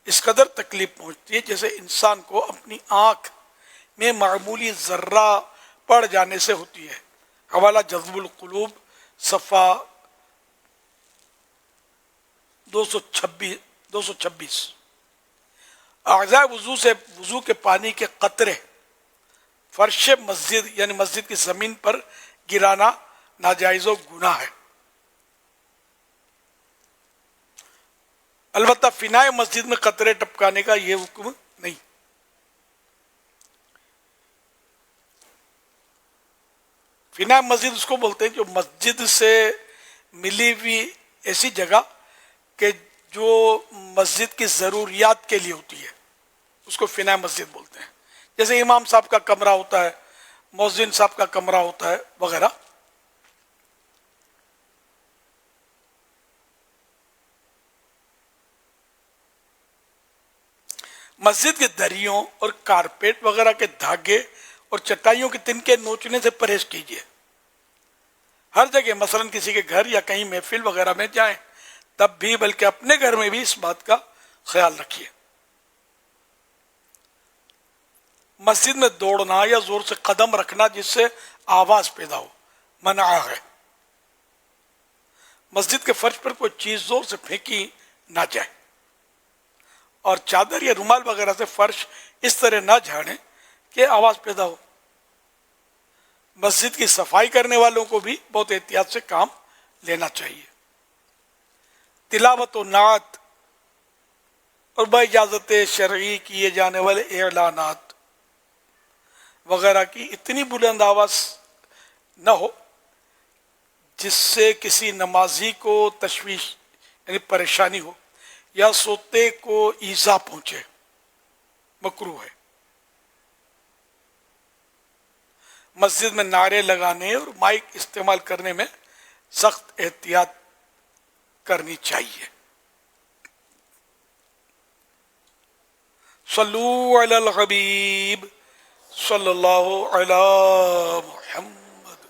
Speaker 1: اس قدر تکلیف پہنچتی ہے جیسے انسان کو اپنی آنکھ میں معمولی ذرہ پڑ جانے سے ہوتی ہے. حوالہ جذب القلوب صفحہ 226. اعضاء وضو سے وضو کے پانی کے قطرے فرش مسجد یعنی مسجد کی زمین پر گرانا ناجائز و گناہ ہے. البتہ فنائے مسجد میں قطرے ٹپکانے کا یہ حکم نہیں. فنائے مسجد اس کو بولتے ہیں جو مسجد سے ملی ہوئی ایسی جگہ کہ جو مسجد کی ضروریات کے لیے ہوتی ہے اس کو فنائے مسجد بولتے ہیں. جیسے امام صاحب کا کمرہ ہوتا ہے, مؤذن صاحب کا کمرہ ہوتا ہے وغیرہ. مسجد کے دریوں اور کارپیٹ وغیرہ کے دھاگے اور چٹائیوں کے تنکے نوچنے سے پرہیز کیجیے. ہر جگہ مثلا کسی کے گھر یا کہیں محفل وغیرہ میں جائیں تب بھی بلکہ اپنے گھر میں بھی اس بات کا خیال رکھیے. مسجد میں دوڑنا یا زور سے قدم رکھنا جس سے آواز پیدا ہو منع ہے. مسجد کے فرش پر کوئی چیز زور سے پھینکی نہ جائے اور چادر یا رومال وغیرہ سے فرش اس طرح نہ جھاڑیں کہ آواز پیدا ہو. مسجد کی صفائی کرنے والوں کو بھی بہت احتیاط سے کام لینا چاہیے. تلاوت و نعت اور باجازت شرعی کیے جانے والے اعلانات وغیرہ کی اتنی بلند آواز نہ ہو جس سے کسی نمازی کو تشویش یعنی پریشانی ہو یا سوتے کو ایذا پہنچے, مکروہ ہے. مسجد میں نعرے لگانے اور مائک استعمال کرنے میں سخت احتیاط کرنی چاہیے. صلو علی الحبیب صلی اللہ علی محمد.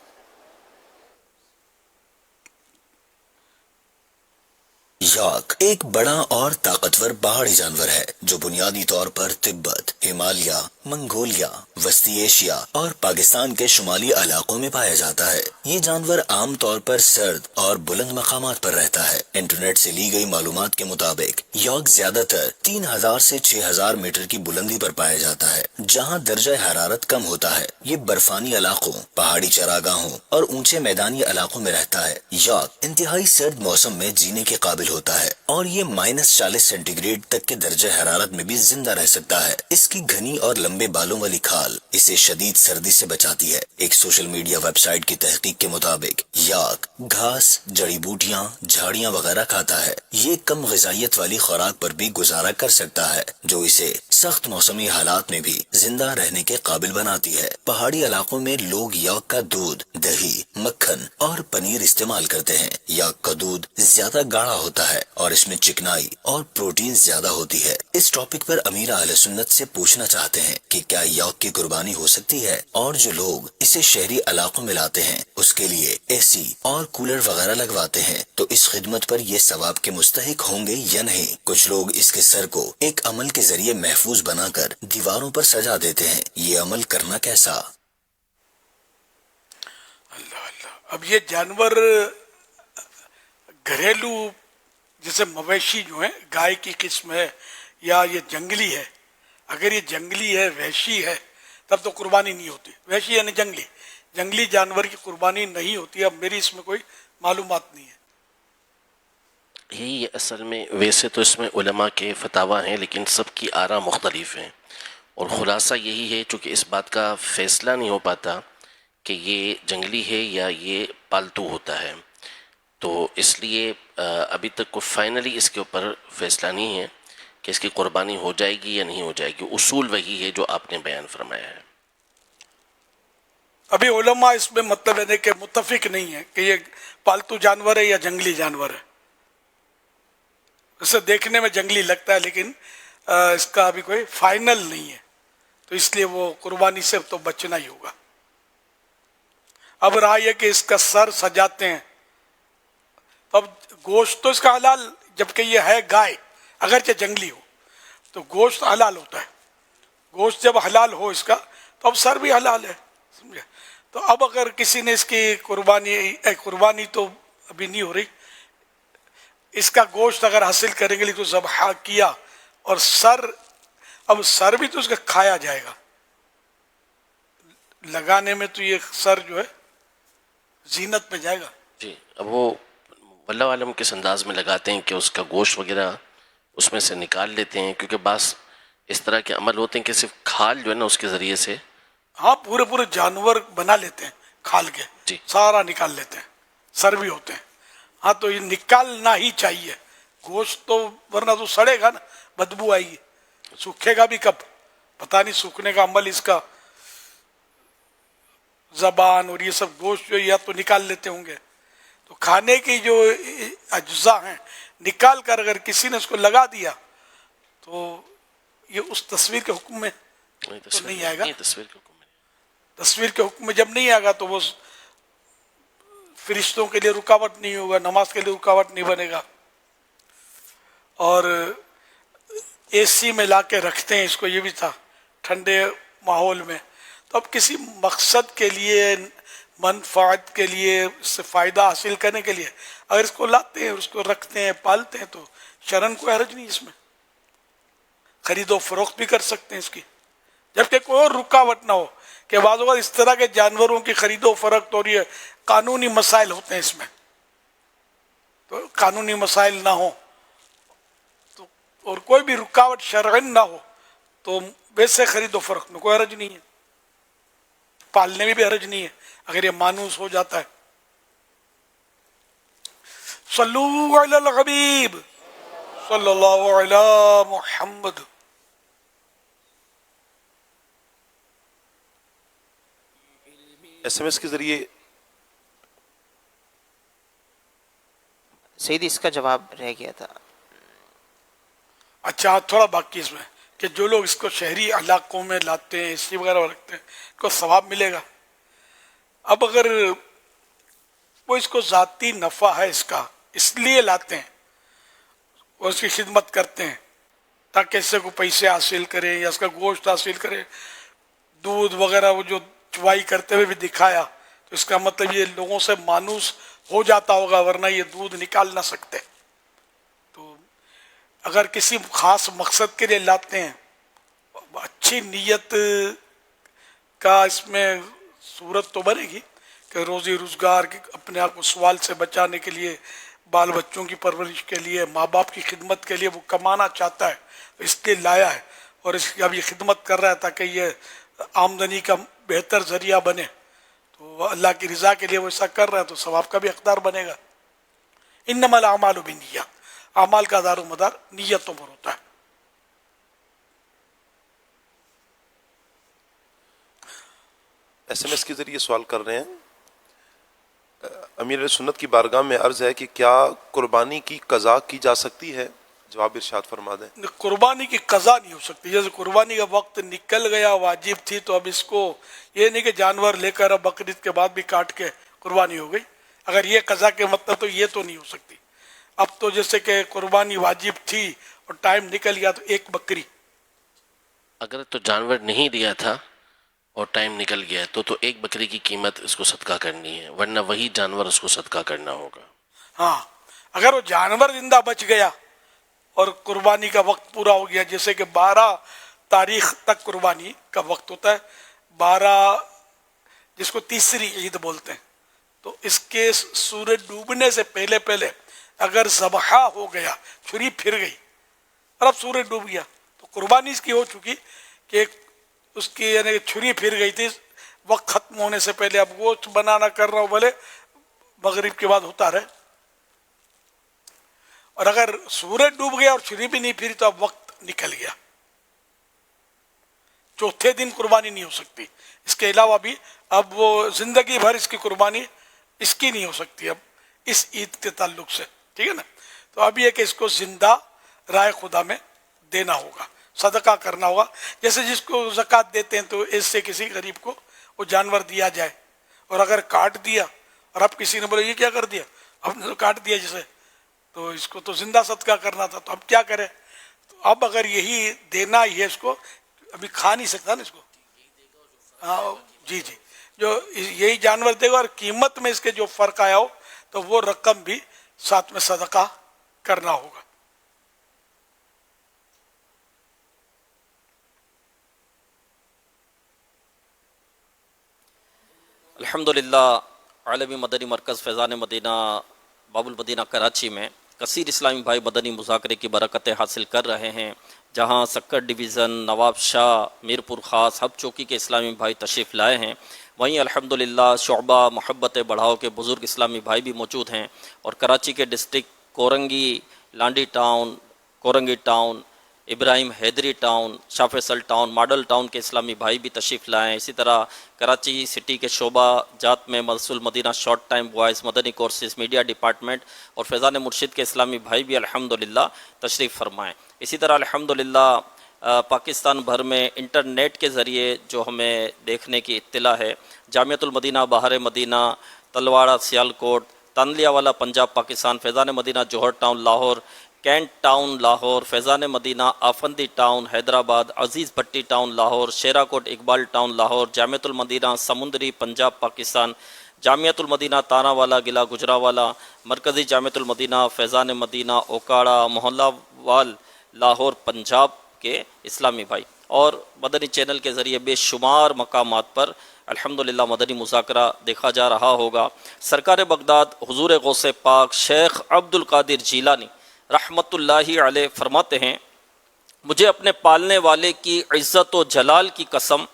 Speaker 10: یاک ایک بڑا اور طاقتور پہاڑی جانور ہے جو بنیادی طور پر تبت، ہمالیہ، منگولیا، وسطی ایشیا اور پاکستان کے شمالی علاقوں میں پایا جاتا ہے. یہ جانور عام طور پر سرد اور بلند مقامات پر رہتا ہے. انٹرنیٹ سے لی گئی معلومات کے مطابق یاک زیادہ تر 3000 سے 6000 میٹر کی بلندی پر پایا جاتا ہے جہاں درجہ حرارت کم ہوتا ہے. یہ برفانی علاقوں، پہاڑی چراگاہوں اور اونچے میدانی علاقوں میں رہتا ہے. یاک انتہائی سرد موسم میں جینے کے قابل ہوتا ہے اور یہ -40 سینٹی گریڈ تک کے درجہ حرارت میں بھی زندہ رہ سکتا ہے. اس کی گھنی اور لمبے بالوں والی کھال اسے شدید سردی سے بچاتی ہے. ایک سوشل میڈیا ویب سائٹ کی تحقیق کے مطابق یاک گھاس، جڑی بوٹیاں، جھاڑیاں وغیرہ کھاتا ہے. یہ کم غذائیت والی خوراک پر بھی گزارا کر سکتا ہے جو اسے سخت موسمی حالات میں بھی زندہ رہنے کے قابل بناتی ہے. پہاڑی علاقوں میں لوگ یاک کا دودھ، دہی، مکھن اور پنیر استعمال کرتے ہیں. یاک کا دودھ زیادہ گاڑھا ہوتا ہے اور اس میں چکنائی اور پروٹین زیادہ ہوتی ہے. اس ٹاپک پر امیر اہل سنت سے پوچھنا چاہتے ہیں کہ کیا یاک کی قربانی ہو سکتی ہے اور جو لوگ اسے شہری علاقوں میں لاتے ہیں اس کے لیے اے سی اور کولر وغیرہ لگواتے ہیں تو اس خدمت پر یہ ثواب کے مستحق ہوں گے یا نہیں. کچھ لوگ اس کے سر کو ایک عمل کے ذریعے محفوظ بنا کر دیواروں پر سجا دیتے ہیں. یہ عمل کرنا کیسا؟
Speaker 1: اب یہ جانور گھریلو جیسے مویشی جو ہیں گائے کی قسم ہے یا یہ جنگلی ہے. اگر یہ جنگلی ہے، وحشی ہے تب تو قربانی نہیں ہوتی. وحشی یعنی جنگلی جانور کی قربانی نہیں ہوتی. اب میری اس میں کوئی معلومات نہیں ہے.
Speaker 11: یہی اصل میں ویسے تو اس میں علماء کے فتاویٰ ہیں لیکن سب کی آراء مختلف ہیں اور خلاصہ یہی ہے چونکہ اس بات کا فیصلہ نہیں ہو پاتا کہ یہ جنگلی ہے یا یہ پالتو ہوتا ہے تو اس لیے ابھی تک کوئی فائنلی اس کے اوپر فیصلہ نہیں ہے کہ اس کی قربانی ہو جائے گی یا نہیں ہو جائے گی. اصول وہی ہے جو آپ نے بیان فرمایا ہے.
Speaker 1: ابھی علماء اس میں مطلب ہے کہ متفق نہیں ہے کہ یہ پالتو جانور ہے یا جنگلی جانور ہے. اسے دیکھنے میں جنگلی لگتا ہے لیکن اس کا ابھی کوئی فائنل نہیں ہے تو اس لیے وہ قربانی سے تو بچنا ہی ہوگا. اب رہا یہ کہ اس کا سر سجاتے ہیں، تو اب گوشت تو اس کا حلال، جبکہ یہ ہے گائے اگرچہ جنگلی ہو تو گوشت حلال ہوتا ہے. گوشت جب حلال ہو اس کا تو اب سر بھی حلال ہے، سمجھے. تو اب اگر کسی نے اس کی قربانی تو ابھی نہیں ہو رہی، اس کا گوشت اگر حاصل کریں گے تو ذبح کیا، اور اب سر بھی تو اس کا کھایا جائے گا. لگانے میں تو یہ سر جو ہے زینت پہ جائے گا.
Speaker 11: جی، اب وہ واللہ عالم کس انداز میں لگاتے ہیں کہ اس کا گوشت وغیرہ اس میں سے نکال لیتے ہیں، کیونکہ بعض اس طرح کے عمل ہوتے ہیں کہ صرف کھال جو ہے نا اس کے ذریعے سے
Speaker 1: ہاں پورے جانور بنا لیتے ہیں کھال کے،
Speaker 11: جی
Speaker 1: سارا نکال لیتے ہیں، سر بھی ہوتے ہیں. ہاں تو یہ نکالنا ہی چاہیے گوشت، تو ورنہ تو سڑے گا نا، بدبو آئے گی. سوکھے گا بھی کب پتہ نہیں، سوکھنے کا عمل اس کا زبان اور یہ سب گوشت جو یا تو نکال لیتے ہوں گے. تو کھانے کی جو اجزاء ہیں نکال کر اگر کسی نے اس کو لگا دیا تو یہ اس تصویر کے حکم میں تو نہیں آئے گا. تصویر کے حکم میں جب نہیں آئے گا تو وہ فرشتوں کے لیے رکاوٹ نہیں ہوگا، نماز کے لیے رکاوٹ نہیں بنے گا. اور اے سی میں لا کے رکھتے ہیں اس کو، یہ بھی تھا ٹھنڈے ماحول میں. تو اب کسی مقصد کے لیے، منفعت کے لیے، اس سے فائدہ حاصل کرنے کے لیے اگر اس کو لاتے ہیں اور اس کو رکھتے ہیں، پالتے ہیں تو شرعاً کوئی حرج نہیں اس میں. خرید و فروخت بھی کر سکتے ہیں اس کی، جبکہ کوئی اور رکاوٹ نہ ہو. کہ بعض اوقات اس طرح کے جانوروں کی خرید و فروخت اور یہ قانونی مسائل ہوتے ہیں اس میں، تو قانونی مسائل نہ ہوں تو اور کوئی بھی رکاوٹ شرعاً نہ ہو تو ویسے خرید و فروخت میں کوئی حرج نہیں ہے، پالنے میں بھی حرج نہیں ہے اگر یہ مانوس ہو جاتا ہے. صلو علی الحبیب صلی اللہ علی محمد.
Speaker 12: ایس ایم ایس کے ذریعے
Speaker 9: سیدھی اس کا جواب رہ گیا تھا.
Speaker 1: اچھا تھوڑا باقی اس میں کہ جو لوگ اس کو شہری علاقوں میں لاتے ہیں، اسی وغیرہ رکھتے ہیں، اس کو ثواب ملے گا. اب اگر وہ اس کو ذاتی نفع ہے اس کا، اس لیے لاتے ہیں اور اس کی خدمت کرتے ہیں تاکہ اس سے کوئی پیسے حاصل کریں یا اس کا گوشت حاصل کرے، دودھ وغیرہ وہ جو چوائی کرتے ہوئے بھی دکھایا، تو اس کا مطلب یہ لوگوں سے مانوس ہو جاتا ہوگا، ورنہ یہ دودھ نکال نہ سکتے. تو اگر کسی خاص مقصد کے لیے لاتے ہیں، اچھی نیت کا اس میں صورت تو بنے گی کہ روزی روزگار کی، اپنے آپ کو سوال سے بچانے کے لیے، بال بچوں کی پرورش کے لیے، ماں باپ کی خدمت کے لیے وہ کمانا چاہتا ہے، تو اس لیے لایا ہے اور اس کی اب یہ خدمت کر رہا ہے تاکہ یہ آمدنی کا بہتر ذریعہ بنے. تو اللہ کی رضا کے لیے وہ ایسا کر رہا ہے تو ثواب کا بھی حقدار بنے گا. انما الاعمال بالنیات، اعمال کا دار و مدار نیتوں پر ہوتا ہے.
Speaker 12: ایس ایم ایس کے ذریعے سوال کر رہے ہیں، امیر سنت کی بارگاہ میں عرض ہے کہ کیا قربانی کی قضا کی جا سکتی ہے؟ جواب ارشاد فرما دیں.
Speaker 1: قربانی کی قضا نہیں ہو سکتی. جیسے قربانی کا وقت نکل گیا، واجب تھی، تو اب اس کو یہ نہیں کہ جانور لے کر اب بقرعید کے بعد بھی کاٹ کے قربانی ہو گئی. اگر یہ قضا کے مطلب تو یہ تو نہیں ہو سکتی. اب تو جیسے کہ قربانی واجب تھی اور ٹائم نکل گیا تو ایک بکری.
Speaker 11: اگر تو جانور نہیں دیا تھا اور ٹائم نکل گیا تو ایک بکری کی قیمت اس کو صدقہ کرنی ہے، ورنہ وہی جانور اس کو صدقہ کرنا ہوگا.
Speaker 1: ہاں اگر وہ جانور زندہ بچ گیا اور قربانی کا وقت پورا ہو گیا، جیسے کہ 12 تاریخ تک قربانی کا وقت ہوتا ہے، 12 جس کو تیسری عید بولتے ہیں، تو اس کے سورج ڈوبنے سے پہلے اگر ذبح ہو گیا، چھری پھر گئی اور اب سورج ڈوب گیا، تو قربانی اس کی ہو چکی کہ اس کی یعنی چھری پھر گئی تھی وقت ختم ہونے سے پہلے. اب گوشت بنانا کر رہا ہوں بھلے مغرب کے بعد ہوتا رہے، اور اگر سورج ڈوب گیا اور چھری بھی نہیں پھری تو اب وقت نکل گیا، چوتھے دن قربانی نہیں ہو سکتی. اس کے علاوہ بھی اب وہ زندگی بھر اس کی قربانی اس کی نہیں ہو سکتی اب اس عید کے تعلق سے، ٹھیک ہے نا. تو اب یہ کہ اس کو زندہ رائے خدا میں دینا ہوگا، صدقہ کرنا ہوگا. جیسے جس کو زکوٰۃ دیتے ہیں تو اس سے کسی غریب کو وہ جانور دیا جائے، اور اگر کاٹ دیا اور اب کسی نے بولے یہ کیا کر دیا، آپ نے تو کاٹ دیا جسے، تو اس کو تو زندہ صدقہ کرنا تھا، تو اب کیا کرے؟ تو اب اگر یہی دینا ہی ہے اس کو، ابھی کھا نہیں سکتا نا اس کو، ہاں جی جی، جو یہی جانور دے گا اور قیمت میں اس کے جو فرق آیا ہو تو وہ رقم بھی ساتھ میں صدقہ کرنا ہوگا.
Speaker 13: الحمدللہ عالمی مدنی مرکز فیضان مدینہ باب المدینہ کراچی میں کثیر اسلامی بھائی مدنی مذاکرے کی برکتیں حاصل کر رہے ہیں، جہاں سکر ڈویژن، نواب شاہ، میرپور خاص، ہب چوکی کے اسلامی بھائی تشریف لائے ہیں. وہیں الحمدللہ شعبہ محبت بڑھاؤ کے بزرگ اسلامی بھائی بھی موجود ہیں، اور کراچی کے district Korangi, Landhi Town, Korangi Town, Ibrahim Hyderi Town, Shah Faisal Town, Model Town کے اسلامی بھائی بھی تشریف لائے ہیں. اسی طرح کراچی سٹی کے شعبہ جات میں مرسول مدینہ شارٹ ٹائم بوائز مدنی کورسز میڈیا ڈپارٹمنٹ اور فیضان مرشد کے اسلامی بھائی بھی الحمدللہ تشریف فرمائیں. اسی طرح الحمدللہ پاکستان بھر میں انٹرنیٹ کے ذریعے جو ہمیں دیکھنے کی اطلاع ہے، جامعۃ المدینہ بہار مدینہ، Talwara Sialkot, Tandlianwala Punjab Pakistan, Faizan Madina Johar Town Lahore, Cantt Town Lahore, Faizan Madina Afandi Town Hyderabad, Aziz Bhatti Town Lahore, Sherakot Iqbal Town Lahore, Jamiatul Madina Samundri Punjab Pakistan, Jamiatul المدینہ تانا والا گلا گجراوالا، مرکزی جامعۃ المدینہ فیضان مدینہ اوکاڑا محلہ وال لاہور پنجاب کے اسلامی بھائی، اور مدنی چینل کے ذریعے بے شمار مقامات پر الحمدللہ مدنی مذاکرہ دیکھا جا رہا ہوگا. سرکار بغداد حضور غوث پاک شیخ عبد القادر جیلانی رحمت اللہ علیہ فرماتے ہیں، مجھے اپنے پالنے والے کی عزت و جلال کی قسم،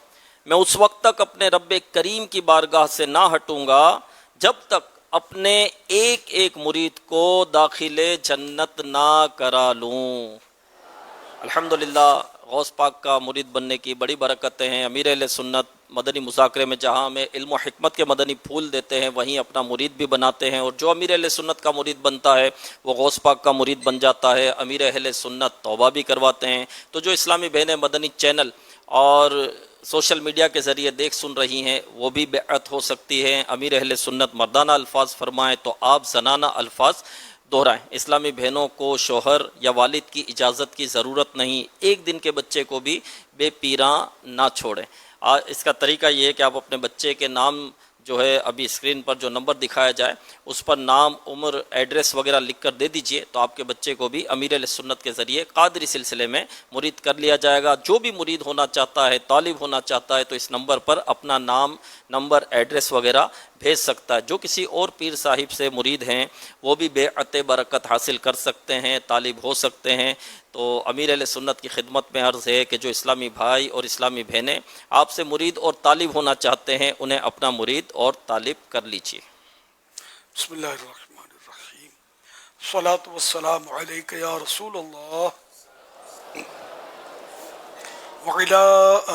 Speaker 13: میں اس وقت تک اپنے رب کریم کی بارگاہ سے نہ ہٹوں گا جب تک اپنے ایک ایک مرید کو داخل جنت نہ کرا لوں. الحمدللہ غوث پاک کا مرید بننے کی بڑی برکتیں ہیں. امیر اہل سنت مدنی مذاکرے میں جہاں ہمیں علم و حکمت کے مدنی پھول دیتے ہیں، وہیں اپنا مرید بھی بناتے ہیں، اور جو امیر اہل سنت کا مرید بنتا ہے وہ غوث پاک کا مرید بن جاتا ہے. امیر اہل سنت توبہ بھی کرواتے ہیں. تو جو اسلامی بہنیں مدنی چینل اور سوشل میڈیا کے ذریعے دیکھ سن رہی ہیں وہ بھی بیعت ہو سکتی ہیں. امیر اہل سنت مردانہ الفاظ فرمائیں تو آپ زنانہ الفاظ دہرائیں. اسلامی بہنوں کو شوہر یا والد کی اجازت کی ضرورت نہیں. ایک دن کے بچے کو بھی بے پیراں نہ چھوڑیں. اس کا طریقہ یہ ہے کہ آپ اپنے بچے کے نام جو ہے ابھی اسکرین پر جو نمبر دکھایا جائے اس پر نام، عمر، ایڈریس وغیرہ لکھ کر دے دیجئے، تو آپ کے بچے کو بھی امیر اہل سنت کے ذریعے قادری سلسلے میں مرید کر لیا جائے گا. جو بھی مرید ہونا چاہتا ہے، طالب ہونا چاہتا ہے، تو اس نمبر پر اپنا نام، نمبر، ایڈریس وغیرہ بھیج سکتا ہے. جو کسی اور پیر صاحب سے مرید ہیں وہ بھی بیعت برکت حاصل کر سکتے ہیں، طالب ہو سکتے ہیں. تو امیر اہل سنت کی خدمت میں عرض ہے کہ جو اسلامی بھائی اور اسلامی بہنیں آپ سے مرید اور طالب ہونا چاہتے ہیں انہیں اپنا مرید اور طالب کر لیجیے.
Speaker 1: بسم اللہ الرحمن الرحیم، الصلاۃ والسلام علیک یا رسول اللہ وعلی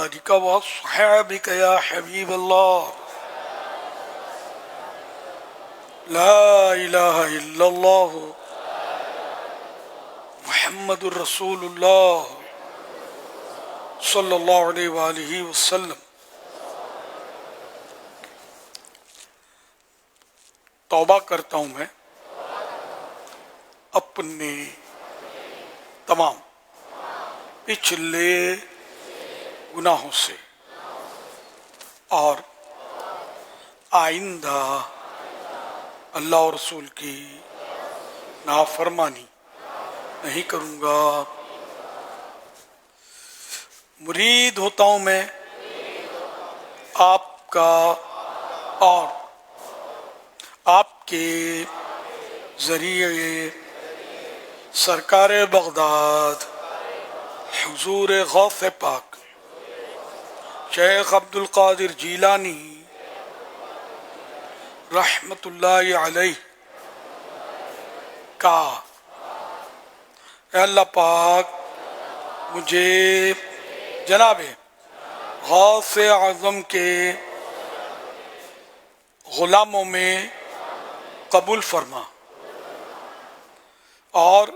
Speaker 1: آلک واصحابک یا حبیب اللہ، لا الہ الا اللہ محمد الرسول اللہ صلی اللہ علیہ وآلہ وسلم. توبہ کرتا ہوں میں اپنے تمام پچھلے گناہوں سے اور آئندہ اللہ اور رسول کی نافرمانی نہیں کروں گا. مرید ہوتا ہوں میں آپ کا اور آپ کے ذریعے سرکار بغداد حضور غوث پاک شیخ عبد القادر جیلانی رحمت اللہ علیہ کا اے اللہ پاک مجھے جناب غوث اعظم کے غلاموں میں قبول فرما اور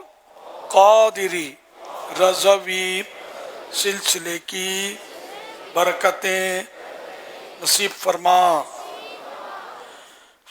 Speaker 1: قادری رضوی سلسلے کی برکتیں نصیب فرما.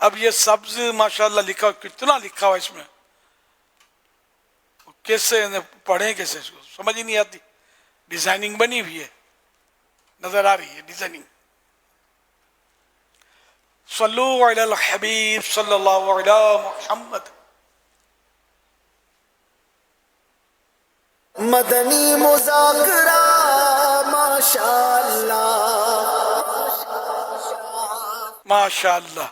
Speaker 1: اب یہ سبز ماشاءاللہ لکھا ہوا، کتنا لکھا ہوا اس میں، کیسے پڑھیں، کیسے اس کو سمجھ ہی نہیں آتی. ڈیزائننگ بنی ہوئی ہے، نظر آ رہی ہے ڈیزائننگ. صلو علی الحبیب صلی اللہ علی محمد.
Speaker 6: مدنی مذاکرہ ماشاءاللہ
Speaker 1: ماشاءاللہ.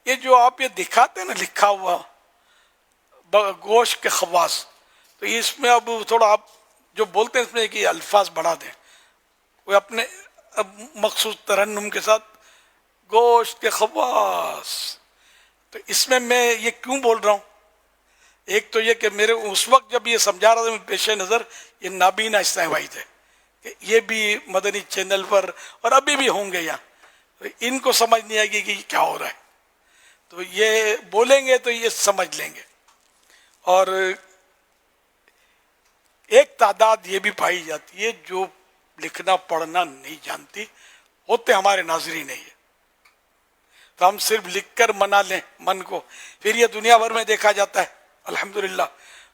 Speaker 1: یہ جو آپ یہ دکھاتے ہیں نا لکھا ہوا گوشت کے خواص، تو اس میں اب تھوڑا آپ جو بولتے ہیں اس میں کہ الفاظ بڑھا دیں، وہ اپنے مخصوص ترنم کے ساتھ گوشت کے خواص. تو اس میں یہ کیوں بول رہا ہوں؟ ایک تو یہ کہ میرے اس وقت جب یہ سمجھا رہا تھا میں پیش نظر یہ نابینا اسلام بھائی تھے کہ یہ بھی مدنی چینل پر اور ابھی بھی ہوں گے یہاں، ان کو سمجھ نہیں آئے گی کہ کیا ہو رہا ہے، تو یہ بولیں گے تو یہ سمجھ لیں گے. اور ایک تعداد یہ بھی پائی جاتی ہے جو لکھنا پڑھنا نہیں جانتی، ہوتے ہمارے ناظرین نہیں ہے، تو ہم صرف لکھ کر منا لیں من کو، پھر یہ دنیا بھر میں دیکھا جاتا ہے الحمدللہ.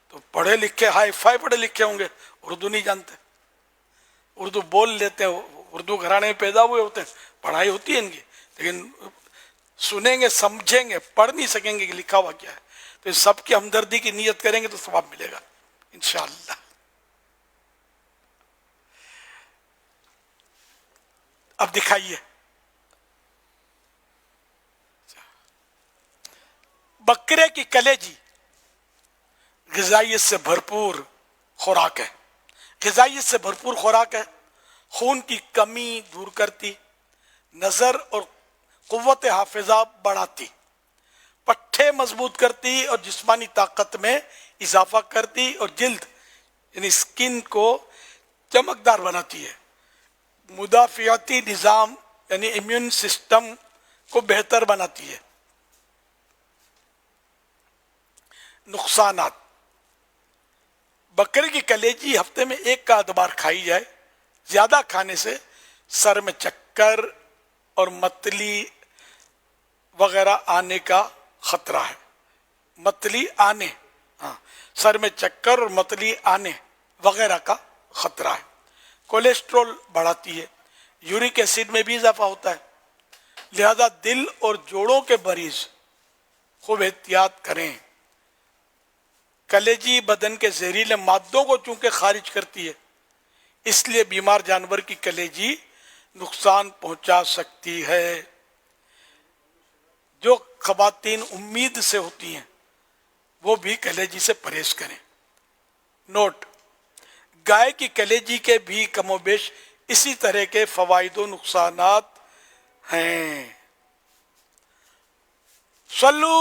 Speaker 1: تو پڑھے لکھے ہائی فائی پڑھے لکھے ہوں گے، اردو نہیں جانتے، اردو بول لیتے ہیں، اردو گھرانے میں پیدا ہوئے ہوتے ہیں، پڑھائی ہوتی ہے ان کی، لیکن سنیں گے سمجھیں گے پڑھ نہیں سکیں گے کہ لکھا ہوا کیا ہے. تو ان سب کی ہمدردی کی نیت کریں گے تو ثواب ملے گا انشاءاللہ. اب دکھائیے بکرے کی کلیجی غذائیت سے بھرپور خوراک ہے، غذائیت سے بھرپور خوراک ہے، خون کی کمی دور کرتی، نظر اور قوت حافظہ بڑھاتی، پٹھے مضبوط کرتی اور جسمانی طاقت میں اضافہ کرتی، اور جلد یعنی سکن کو چمکدار بناتی ہے، مدافعتی نظام یعنی امیون سسٹم کو بہتر بناتی ہے. نقصانات: بکرے کی کلیجی ہفتے میں ایک کا ادبار کھائی جائے، زیادہ کھانے سے سر میں چکر اور متلی وغیرہ آنے کا خطرہ ہے. متلی آنے، سر میں چکر اور متلی آنے وغیرہ کا خطرہ ہے. کولیسٹرول بڑھاتی ہے، یورک ایسڈ میں بھی اضافہ ہوتا ہے، لہذا دل اور جوڑوں کے مریض خوب احتیاط کریں. کلیجی بدن کے زہریلے مادوں کو چونکہ خارج کرتی ہے، اس لیے بیمار جانور کی کلیجی نقصان پہنچا سکتی ہے. جو خواتین امید سے ہوتی ہیں وہ بھی کلیجی سے پرہیز کریں. نوٹ: گائے کی کلیجی کے بھی کم و بیش اسی طرح کے فوائد و نقصانات ہیں. صلو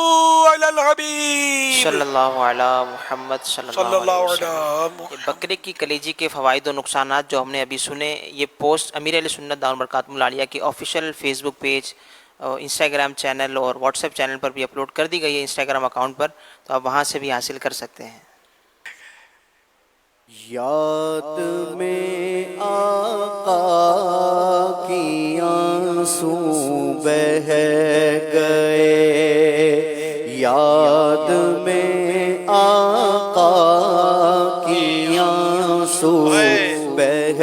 Speaker 1: علی الحبیب
Speaker 9: صلی اللہ علی محمد صلی اللہ علیہ وسلم. بکرے کی کلیجی کے فوائد و نقصانات جو ہم نے ابھی سنے، یہ پوسٹ امیر اہل سنت دامت برکاتہم العالیہ کے آفیشیل فیس بک پیج، انسٹاگرام چینل اور واٹس ایپ چینل پر بھی اپلوڈ کر دی گئی ہے، انسٹاگرام اکاؤنٹ پر، تو آپ وہاں سے بھی حاصل کر سکتے ہیں.
Speaker 6: یاد میں آقا کی آنسو بہہ گئے، یاد میں آقا کی آنسو بہہ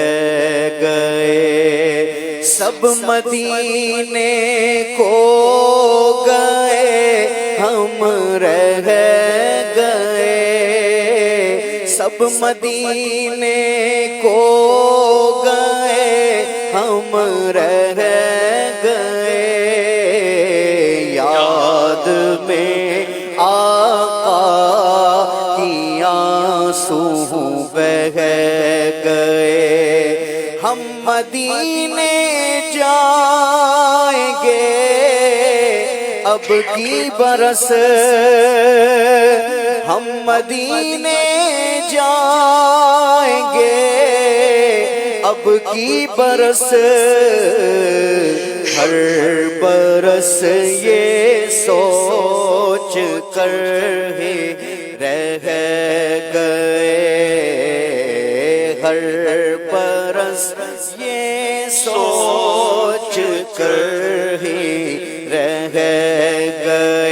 Speaker 6: گئے، سب مدینے کو گئے ہم رہ گئے، سب مدینے کو گئے ہم رہ گئے، یاد میں آقا کی آنسو بہہ گئے، ہم مدینے جائیں گے اب کی برس، ہم مدینے جائیں گے اب کی برس، ہر برس یہ سوچ کر ہی رہ گئے، ہر برس یہ سوچ کر ہی رہ گئے،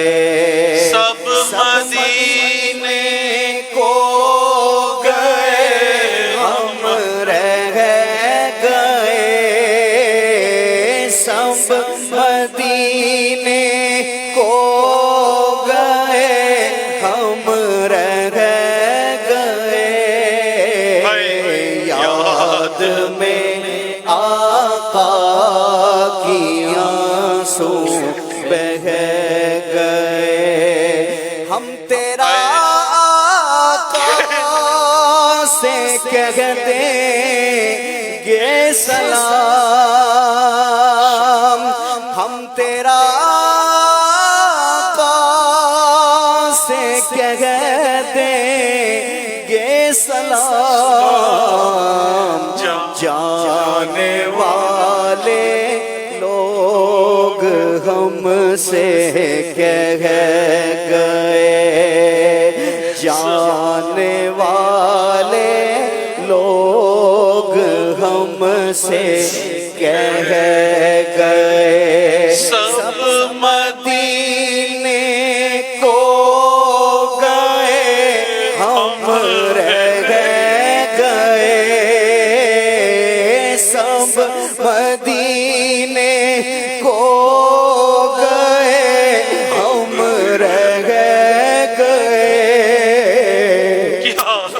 Speaker 6: کہہ دیں گے سلام، ہم تیرا آقا سے کہہ دیں گے سلام، جانے والے لوگ ہم سے کہہ گئے، جانے والے لوگ ہم سے کہہ گئے، سب مدینے کو گئے ہم رہ گئے، سب مدینے کو گئے ہم رہ گئے،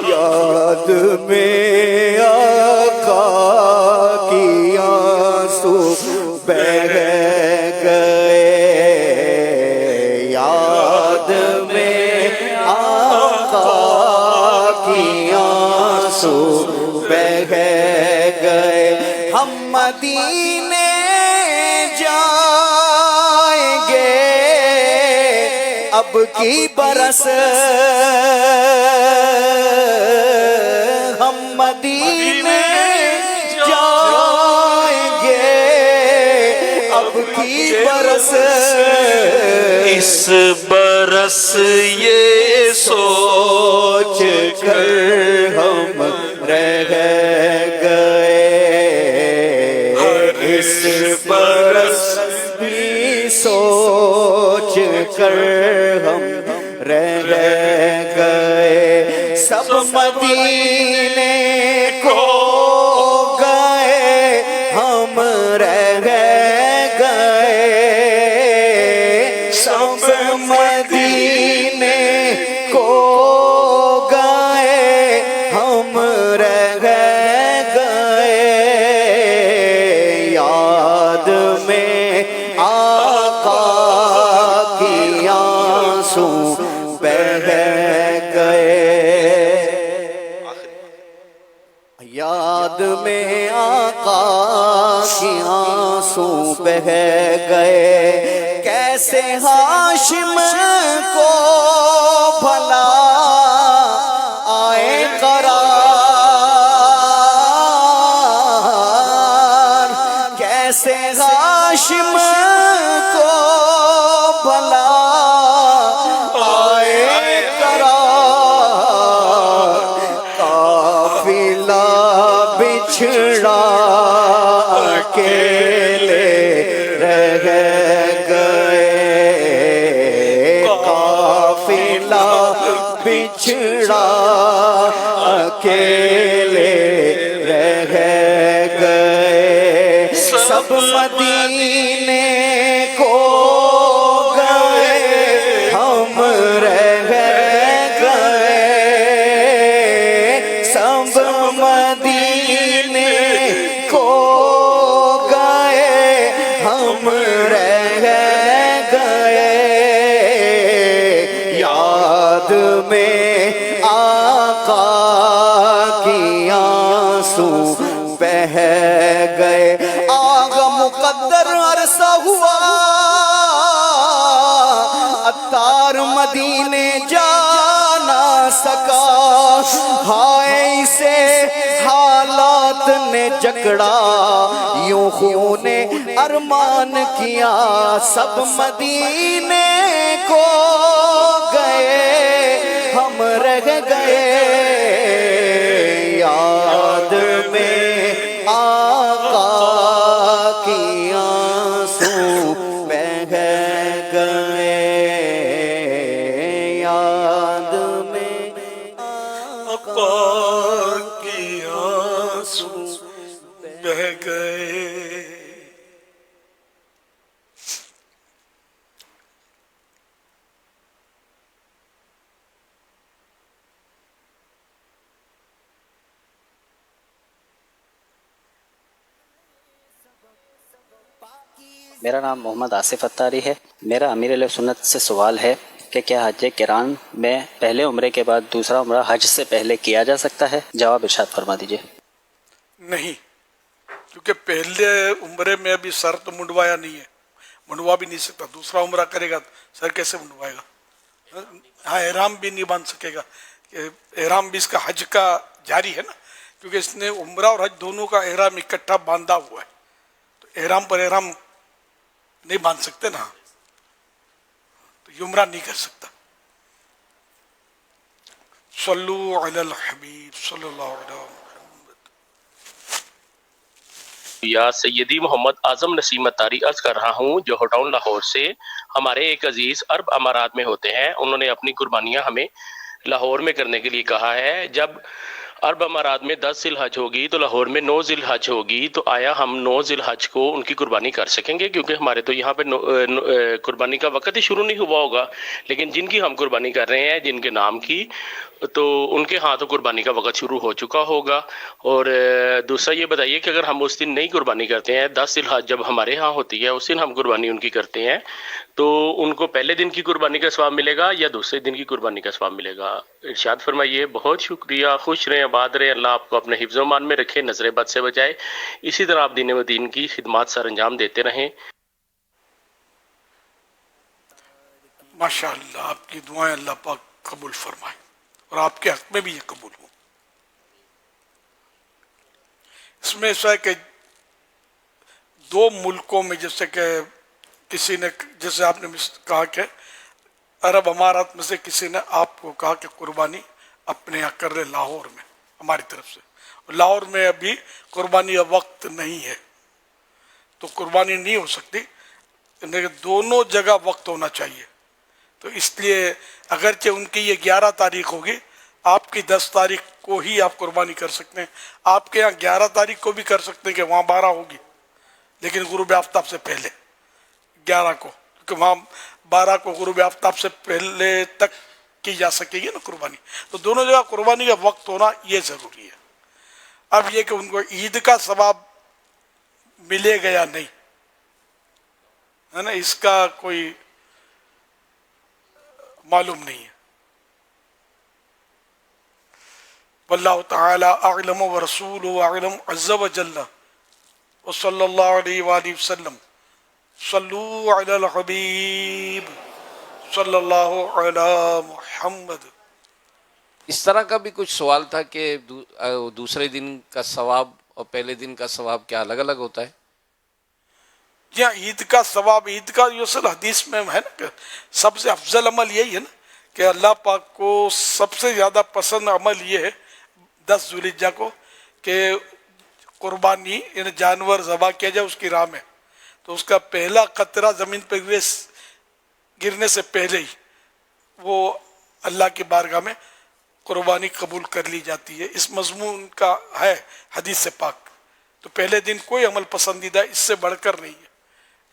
Speaker 6: یاد میں آقا کی آنسو بہہ گئے، یاد میں آقا کی آنسو بہہ گئے، ہم مدینے جائیں گے اب کی برس، ہم مدینے جائیں گے اب کی برس، اس برس یہ سوچ کر ہم رہ گئے، اس برس بھی سوچ کر ہم رہ گئے، سب مدینے کو گئے ہم رہ گئے، سب مدینے کو گئے ہم رہ گئے، یاد میں آقا کی آنسو بہہ گئے، یاد میں آقا کی آنسو بہہ گئے، کیسے ہاشم کو بھلا آئے قرار، کیسے ہاشم کو بھلا آئے قرار، قافلہ بچھڑا اکیلے رہ گئے، قافلہ بچھڑا اکیلے رہ گئے، سب مدینے کو گئے ہم رہ گئے، سب مدینے کو گئے ہم رہ گئے، یاد میں آقا کی آنسو بہہ گئے، آغا مقدر عرصہ ہوا عطار مدینے جا نہ سکا، ہائے اسے حالات نے جکڑا، یوں خون ارمان کیا، سب مدینے کو گئے ہم رہ گئے، یاد میں آقا کی آنسو بہہ گئے، یاد میں
Speaker 1: آقا کی آنسو بہہ گئے۔
Speaker 14: میرا نام محمد آصف اتاری ہے، میرا امیر علیہ سنت سے سوال ہے کہ کیا حج کران میں پہلے عمرے کے بعد دوسرا عمرہ حج سے پہلے کیا جا سکتا ہے؟ جواب ارشاد فرما دیجیے۔
Speaker 1: نہیں، کیونکہ پہلے عمرے میں ابھی سر تو منڈوایا نہیں ہے، منڈوا بھی نہیں سکتا، دوسرا عمرہ کرے گا سر کیسے منڈوائے گا؟ ہاں، احرام بھی نہیں باندھ سکے گا، کہ احرام بھی اس کا حج کا جاری ہے نا، کیونکہ اس نے عمرہ اور حج دونوں کا احرام اکٹھا باندھا ہوا ہے، تو احرام پر احرام نہیں باندھ سکتے نا، تو یہ عمرہ نہیں کر سکتا۔ صلو علی الحبیب صلی اللہ علیہ وسلم۔
Speaker 15: یا سیدی محمد اعظم نسیم اتاری عرض کر رہا ہوں، جو ہوٹاؤن لاہور سے ہمارے ایک عزیز عرب امارات میں ہوتے ہیں، انہوں نے اپنی قربانیاں ہمیں لاہور میں کرنے کے لیے کہا ہے۔ جب عرب امارات میں 10 ذی الحج ہوگی تو لاہور میں 9 ذی الحج ہوگی، تو آیا ہم 9 ذی الحج کو ان کی قربانی کر سکیں گے؟ کیونکہ ہمارے تو یہاں پہ قربانی کا وقت ہی شروع نہیں ہوا ہوگا، لیکن جن کی ہم قربانی کر رہے ہیں جن کے نام کی، تو ان کے ہاں تو قربانی کا وقت شروع ہو چکا ہوگا۔ اور دوسرا یہ بتائیے کہ اگر ہم اس دن نہیں قربانی کرتے ہیں، 10 ذی الحج جب ہمارے ہاں ہوتی ہے اس دن ہم قربانی ان کی کرتے ہیں، تو ان کو پہلے دن کی قربانی کا ثواب ملے گا یا دوسرے دن کی قربانی کا ثواب ملے گا؟ ارشاد فرمائیے۔ بہت شکریہ، خوش رہیں، آباد رہیں، اللہ آپ کو اپنے حفظ و امان میں رکھے، نظر بد سے بچائے، اسی طرح آپ دین و دین کی خدمات سر انجام دیتے رہیں۔
Speaker 1: ماشاء اللہ، آپ کی دعائیں اللہ پاک قبول فرمائے اور آپ کے حق میں بھی یہ قبول ہو۔ اس میں ایسا ہے کہ دو ملکوں میں، جیسے کہ کسی نے، جیسے آپ نے کہا کہ عرب امارات میں سے کسی نے آپ کو کہا کہ قربانی اپنے یہاں کر لے لاہور میں ہماری طرف سے، اور لاہور میں ابھی قربانی کا وقت نہیں ہے تو قربانی نہیں ہو سکتی، دونوں جگہ وقت ہونا چاہیے۔ تو اس لیے اگرچہ ان کی یہ 11 تاریخ ہوگی، آپ کی 10 تاریخ کو ہی آپ قربانی کر سکتے ہیں، آپ کے یہاں 11 تاریخ کو بھی کر سکتے ہیں کہ وہاں 12 ہوگی، لیکن غروب آفتاب سے پہلے 11 کو، کیونکہ وہاں 12 کو غروب آفتاب سے پہلے تک کی جا سکے گی نا قربانی، تو دونوں جگہ قربانی کا وقت ہونا یہ ضروری ہے۔ اب یہ کہ ان کو عید کا ثواب ملے گا یا نہیں ہے نا، اس کا کوئی معلوم نہیں ہے۔ واللہ تعالی اعلم ورسولہ اعلم عز وجل، وصلی اللہ علیہ وآلہ وسلم، صلو علی الحبیب صلی اللہ علی محمد۔
Speaker 16: اس طرح کا بھی کچھ سوال تھا کہ دوسرے دن کا ثواب اور پہلے دن کا ثواب کیا الگ الگ ہوتا ہے؟
Speaker 1: جی ہاں، عید کا ثواب، عید کا جو اصل حدیث میں ہے نا کہ سب سے افضل عمل یہی ہے نا کہ اللہ پاک کو سب سے زیادہ پسند عمل یہ ہے 10 ذو الحجہ کو کہ قربانی یعنی جانور ذبح کیا جائے اس کی راہ میں، تو اس کا پہلا قطرہ زمین پہ گرنے سے پہلے ہی وہ اللہ کی بارگاہ میں قربانی قبول کر لی جاتی ہے۔ اس مضمون کا ہے حدیث سے پاک، تو پہلے دن کوئی عمل پسندیدہ اس سے بڑھ کر نہیں ہے،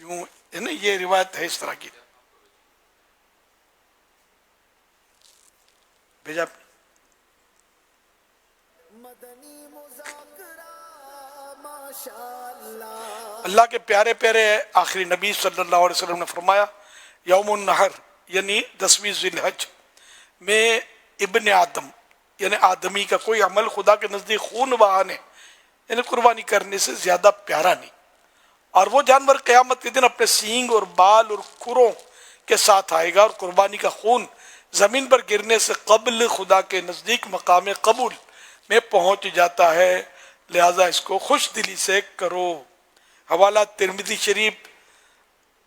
Speaker 1: یوں ہے نا، یہ روایت ہے اس طرح کی۔ بھیجا آپ نے؟ اللہ کے پیارے پیارے آخری نبی صلی اللہ علیہ وسلم نے فرمایا، یوم النحر یعنی 10ویں ذی الحج میں ابن آدم یعنی آدمی کا کوئی عمل خدا کے نزدیک خون بہانے یعنی قربانی کرنے سے زیادہ پیارا نہیں، اور وہ جانور قیامت کے دن اپنے سینگ اور بال اور کھروں کے ساتھ آئے گا، اور قربانی کا خون زمین پر گرنے سے قبل خدا کے نزدیک مقام قبول میں پہنچ جاتا ہے، لہذا اس کو خوش دلی سے کرو۔ حوالہ ترمذی شریف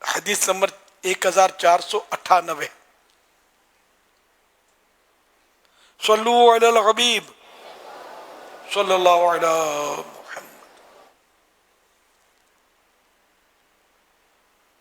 Speaker 1: حدیث نمبر 1498۔ صلو علی الحبیب صلی اللہ علیہ محمد۔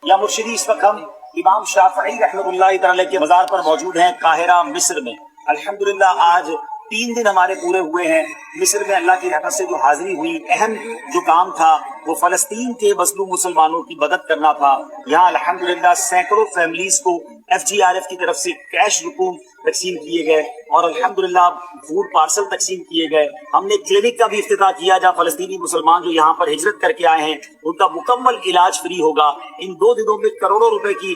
Speaker 17: یا مرشدی، اس وقت ہم امام شافعی رحمۃ اللہ تعالی کے مزار پر موجود ہیں قاہرہ مصر میں۔ الحمدللہ آج 3 دن ہمارے پورے ہوئے ہیں مصر میں۔ اللہ کی رحمت سے جو حاضری ہوئی، اہم جو کام تھا وہ فلسطین کے مظلوم مسلمانوں کی مدد کرنا تھا۔ یہاں الحمدللہ سینکڑوں فیملیز کو FGRF کی طرف سے کیش رقوم تقسیم کیے گئے اور الحمدللہ فوڈ پارسل تقسیم کیے گئے. ہم نے کلینک کا بھی افتتاح کیا جہاں فلسطینی مسلمان جو یہاں پر ہجرت کر کے آئے ہیں ان کا مکمل علاج فری ہوگا. ان 2 دنوں میں کروڑوں روپے کی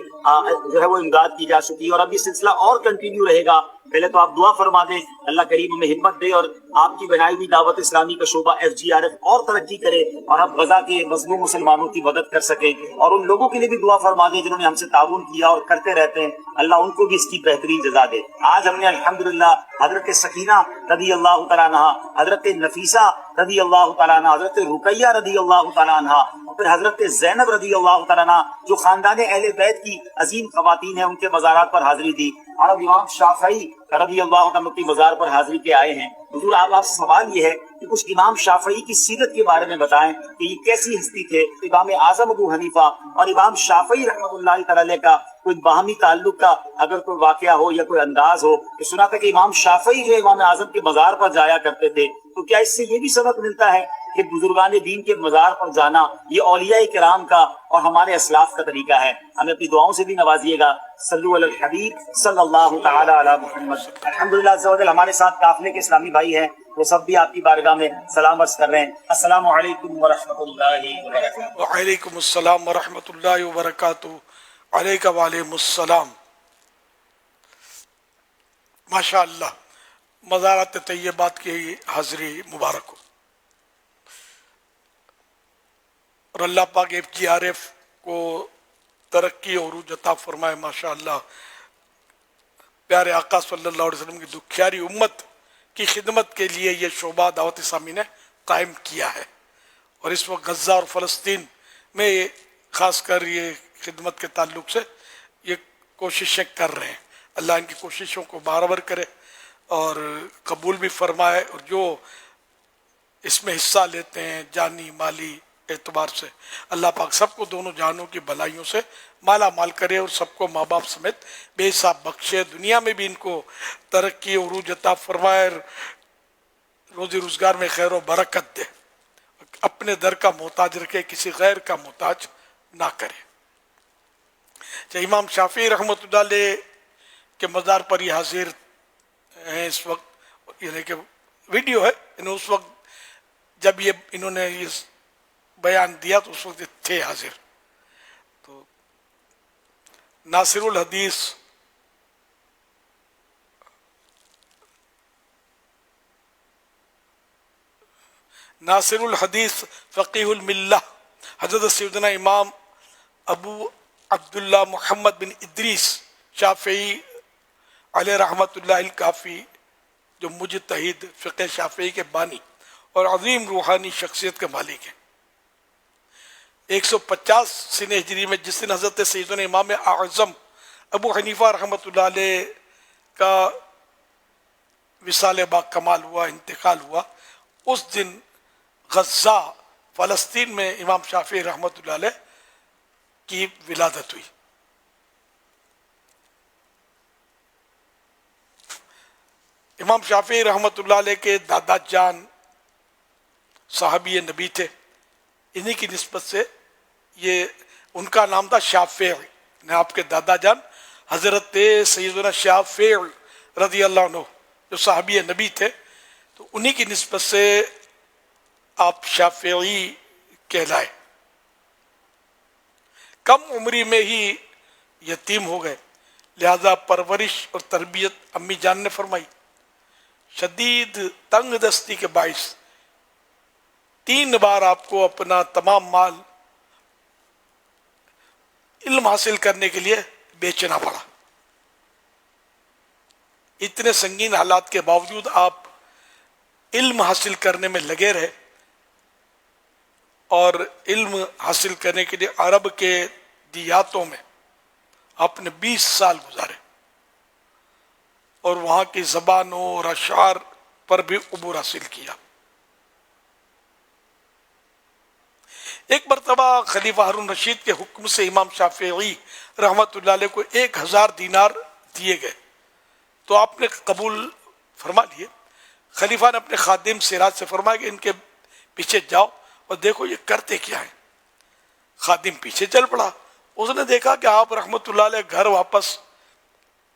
Speaker 17: جو ہے وہ امداد کی جا چکی ہے اور اب یہ سلسلہ اور کنٹینیو رہے گا. پہلے تو آپ دعا فرما دیں اللہ کریم ہمیں ہمت دے اور آپ کی بنائی ہوئی دعوت اسلامی کا شعبہ FGRF اور ترقی کرے اور ہم غزہ کے مظلوم مسلمانوں کی مدد کر سکیں. اور ان لوگوں کے لیے بھی دعا فرما دیں جنہوں نے ہم سے تعاون کیا اور کرتے رہتے ہیں, اللہ ان کو بھی اس کی بہترین جزا دے. آج ہم نے الحمدللہ حضرت سکینہ رضی اللہ تعالیٰ عنہ, حضرت نفیسہ رضی اللہ تعالیٰ عنہ, حضرت رقیہ رضی اللہ تعالیٰ عنہ, پھر حضرت زینب رضی اللہ تعالیٰ عنہ جو خاندان اہل بیت کی عظیم خواتین ہیں ان کے مزارات پر حاضری دی, اور اب امام شافعی رضی اللہ عنہ کی مزار پر حاضری کے آئے ہیں. حضور آپ سے سوال یہ ہے کہ کچھ امام شافعی کی سیرت کے بارے میں بتائیں کہ یہ کیسی ہستی تھے. امام اعظم ابو حنیفہ اور امام شافعی رحمۃ اللہ تعالی کا کوئی باہمی تعلق کا اگر کوئی واقعہ ہو یا کوئی انداز ہو کہ سنا تھا کہ امام شافعی جو امام اعظم کے مزار پر جایا کرتے تھے, تو کیا اس سے یہ بھی سبق ملتا ہے کہ بزرگان دین کے مزار پر جانا یہ اولیاء کرام کا اور ہمارے اسلاف کا طریقہ ہے؟ ہمیں اپنی دعاؤں سے بھی نوازیے گا. صلو علی الحبیب صلی اللہ تعالی علی محمد. الحمدللہ عز و جل ہمارے ساتھ قافلے کے اسلامی بھائی ہیں, وہ سب بھی آپ کی بارگاہ میں سلام عرض کر رہے ہیں. السلام علیکم ورحمۃ اللہ وبرکاتہ.
Speaker 1: وعلیکم السلام ورحمۃ اللہ وبرکاتہ. علیکہ وعلیکم السلام. ماشاء اللہ, مزارات طیبات کی حاضری مبارک ہو اور اللہ پاک FGRF کو ترقی اور عروج عطا فرمائے. ماشاء اللہ, پیارے آقا صلی اللہ علیہ وسلم کی دکھیاری امت کی خدمت کے لیے یہ شعبہ دعوت اسلامی نے قائم کیا ہے, اور اس وقت غزہ اور فلسطین میں خاص کر یہ خدمت کے تعلق سے یہ کوششیں کر رہے ہیں. اللہ ان کی کوششوں کو برابر کرے اور قبول بھی فرمائے, اور جو اس میں حصہ لیتے ہیں جانی مالی اعتبار سے, اللہ پاک سب کو دونوں جہانوں کی بھلائیوں سے مالا مال کرے اور سب کو ماں باپ سمیت بے حساب بخشے. دنیا میں بھی ان کو ترقی عروج عطا فرمائے, روزی روزگار میں خیر و برکت دے, اپنے در کا محتاج رکھے, کسی غیر کا محتاج نہ کرے. امام شافعی رحمۃ اللہ علیہ کے مزار پر یہ حاضر ہیں اس وقت, یعنی کہ ویڈیو ہے, اس وقت جب یہ انہوں نے یہ بیان دیا تو اس وقت تھے حاضر. تو ناصر الحدیث ناصر الحدیث فقیہ الملہ حضرت سیدنا امام ابو عبداللہ محمد بن ادریس شافعی علیہ رحمۃ اللہ الکافی, جو مجتہد فقہ شافعی کے بانی اور عظیم روحانی شخصیت کے مالک ہیں. 150 سن ہجری میں جس دن حضرت سیدنا امام اعظم ابو حنیفہ رحمۃ اللہ علیہ کا وصال با کمال ہوا, انتقال ہوا, اس دن غزہ فلسطین میں امام شافعی رحمۃ اللہ علیہ کی ولادت ہوئی. امام شافعی رحمۃ اللہ علیہ کے دادا جان صحابی نبی تھے, انہی کی نسبت سے یہ ان کا نام تھا شافعی. آپ کے دادا جان حضرت سیدنا شافعی رضی اللہ عنہ جو صحابی نبی تھے, تو انہی کی نسبت سے آپ شافعی کہلائے. کم عمری میں ہی یتیم ہو گئے, لہذا پرورش اور تربیت امی جان نے فرمائی. شدید تنگ دستی کے باعث 3 بار آپ کو اپنا تمام مال علم حاصل کرنے کے لیے بیچنا پڑا. اتنے سنگین حالات کے باوجود آپ علم حاصل کرنے میں لگے رہے, اور علم حاصل کرنے کے لیے عرب کے دیہاتوں میں آپ نے 20 سال گزارے, اور وہاں کی زبانوں اور اشعار پر بھی عبور حاصل کیا. ایک مرتبہ خلیفہ ہارون رشید کے حکم سے امام شافعی رحمۃ اللہ علیہ کو 1000 دینار دیے گئے, تو آپ نے قبول فرما لیے. خلیفہ نے اپنے خادم سراج سے فرمایا کہ ان کے پیچھے جاؤ اور دیکھو یہ کرتے کیا ہیں. خادم پیچھے چل پڑا, اس نے دیکھا کہ آپ رحمۃ اللہ علیہ گھر واپس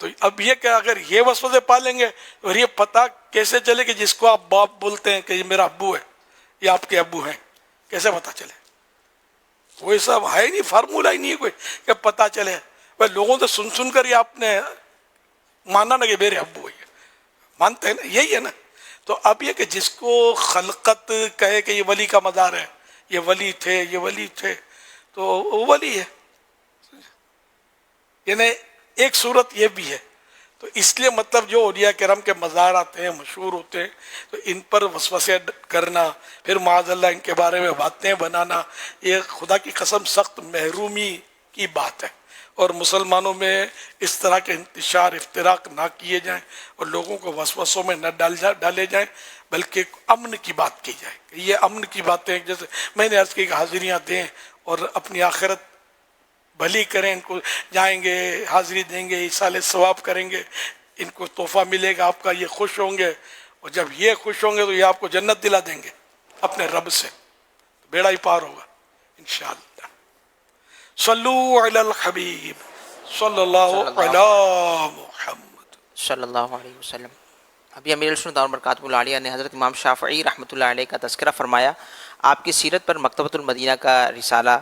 Speaker 1: تو اب یہ کہ اگر یہ وسوسے پالیں گے تو یہ پتہ کیسے چلے کہ جس کو آپ باپ بولتے ہیں کہ یہ میرا ابو ہے، یہ آپ کے ابو ہیں، کیسے پتہ چلے؟ کوئی سب ہے نہیں، فارمولہ ہی نہیں ہے کوئی کہ پتہ چلے. بھائی لوگوں سے سن کر یہ آپ نے مانا نا کہ میرے ابو ہے، مانتے ہیں نا، یہی ہے نا. تو اب یہ کہ جس کو خلقت کہے کہ یہ ولی کا مزار ہے، یہ ولی تھے، یہ ولی تھے، تو وہ ولی ہے. یعنی ایک صورت یہ بھی ہے. تو اس لیے مطلب جو اولیاء کرام کے مزارات ہیں، مشہور ہوتے ہیں، تو ان پر وسوسے کرنا، پھر معاذ اللہ ان کے بارے میں باتیں بنانا، یہ خدا کی قسم سخت محرومی کی بات ہے. اور مسلمانوں میں اس طرح کے انتشار افتراق نہ کیے جائیں اور لوگوں کو وسوسوں میں نہ ڈالے جائیں، بلکہ امن کی بات کی جائے. یہ امن کی باتیں جیسے میں نے عرض کی کہ حاضریاں دیں اور اپنی آخرت بھلی کریں، ان کو جائیں گے، حاضری دیں گے، ایصال ثواب کریں گے، ان کو تحفہ ملے گا آپ کا، یہ خوش ہوں گے، اور جب یہ خوش ہوں گے تو یہ آپ کو جنت دلا دیں گے اپنے رب سے، بیڑا ہی پار ہوگا انشاءاللہ. صلو علی الحبیب صلی اللہ علی محمد
Speaker 9: صلی اللہ علیہ وسلم. ابھی امیر السنت اور برکاتہ العالیہ نے حضرت امام شافعی رحمۃ اللہ علیہ کا تذکرہ فرمایا. آپ کی سیرت پر مکتبۃ المدینہ کا رسالہ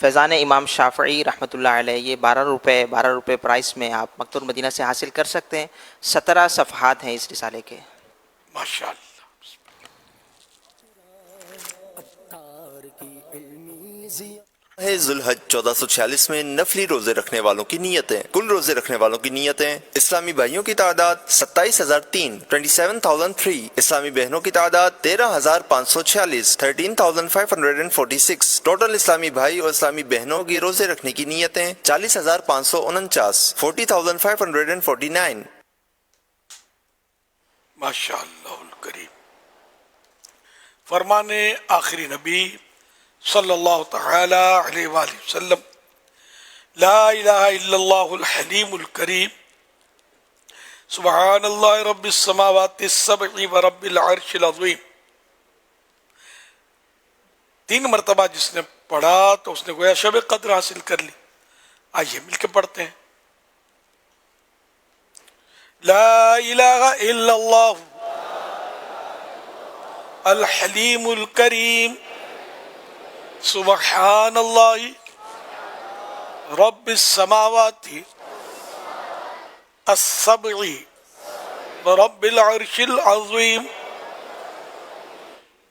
Speaker 9: فیضان امام شافعی رحمۃ اللہ علیہ، یہ 12 روپے پرائس میں آپ مکتبۃ المدینہ سے حاصل کر سکتے ہیں. 17 صفحات ہیں اس رسالے کے.
Speaker 1: ماشاءاللہ.
Speaker 18: ذوالحج 1446 میں نفلی روزے رکھنے والوں کی نیتیں. کل روزے رکھنے والوں کی نیتیں: اسلامی بھائیوں کی تعداد 27,003 27,003. اسلامی بہنوں کی تعداد 13,546 13,546. ٹوٹل اسلامی بھائی اور اسلامی بہنوں کی روزے رکھنے کی نیتیں 40,549 40,549.
Speaker 1: ماشاءاللہ الکریم. فرمان آخری نبی صلی اللہ تعالی علیہ وآلہ وسلم: لا الہ الا اللہ الحلیم الکریم سبحان اللہ رب السماوات السبع ورب العرش العظیم. 3 مرتبہ جس نے پڑھا تو اس نے گویا شب قدر حاصل کر لی. آئیے مل کے پڑھتے ہیں. لا الہ الا اللہ الحلیم الکریم سبحان اللہ رب السماوات السبع ورب العرش العظیم.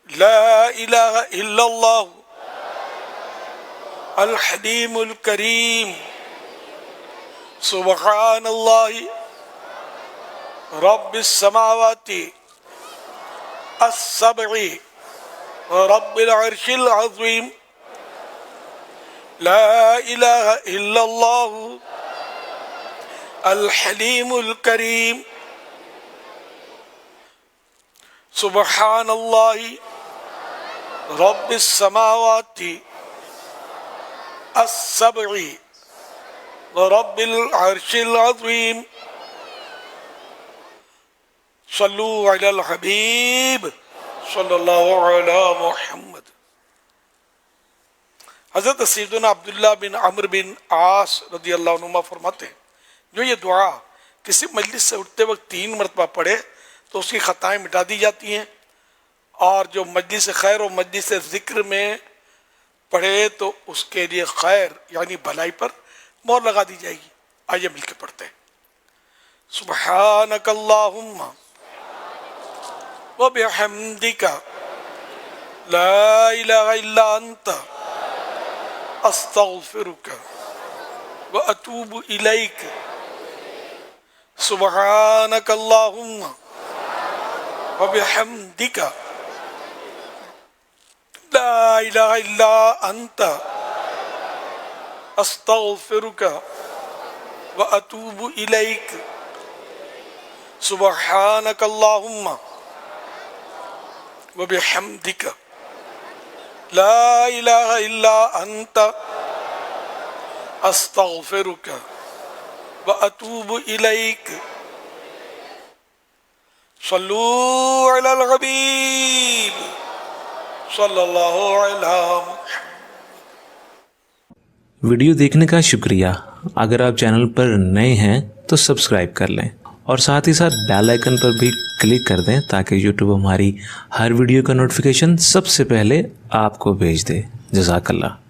Speaker 1: لا الہ الا اللہ الحلیم الکریم سبحان اللہ رب السماوات السبع ورب العرش العظیم. لا الہ الا اللہ الحلیم الکریم سبحان اللہ رب السماوات السبع ورب العرش العظیم. صلو علی الحبیب صلی اللہ علی محمد. حضرت سیدنا عبداللہ بن عمرو بن عاص رضی اللہ عنہما فرماتے ہیں جو یہ دعا کسی مجلس سے اٹھتے وقت 3 مرتبہ پڑھے تو اس کی خطائیں مٹا دی جاتی ہیں، اور جو مجلس خیر و مجلس ذکر میں پڑھے تو اس کے لیے خیر یعنی بھلائی پر مہر لگا دی جائے گی. آئیے مل کے پڑھتے ہیں. سبحانک اللہم وبحمدک لا الہ الا انت استغفرک واتوب الیک. سبحانک اللہم وبحمدک لا الہ الا انت استغفرک واتوب الیک. سبحانک اللہم وبحمدک لا الہ الا انت استغفرک واتوب الیک. صلو علی الحبیب صلی اللہ علیہ محمد.
Speaker 19: ویڈیو دیکھنے کا شکریہ. اگر آپ چینل پر نئے ہیں تو سبسکرائب کر لیں اور ساتھ ہی ساتھ بیل آئیکن پر بھی کلک کر دیں تاکہ یوٹیوب ہماری ہر ویڈیو کا نوٹیفیکیشن سب سے پہلے آپ کو بھیج دے۔ جزاک اللہ۔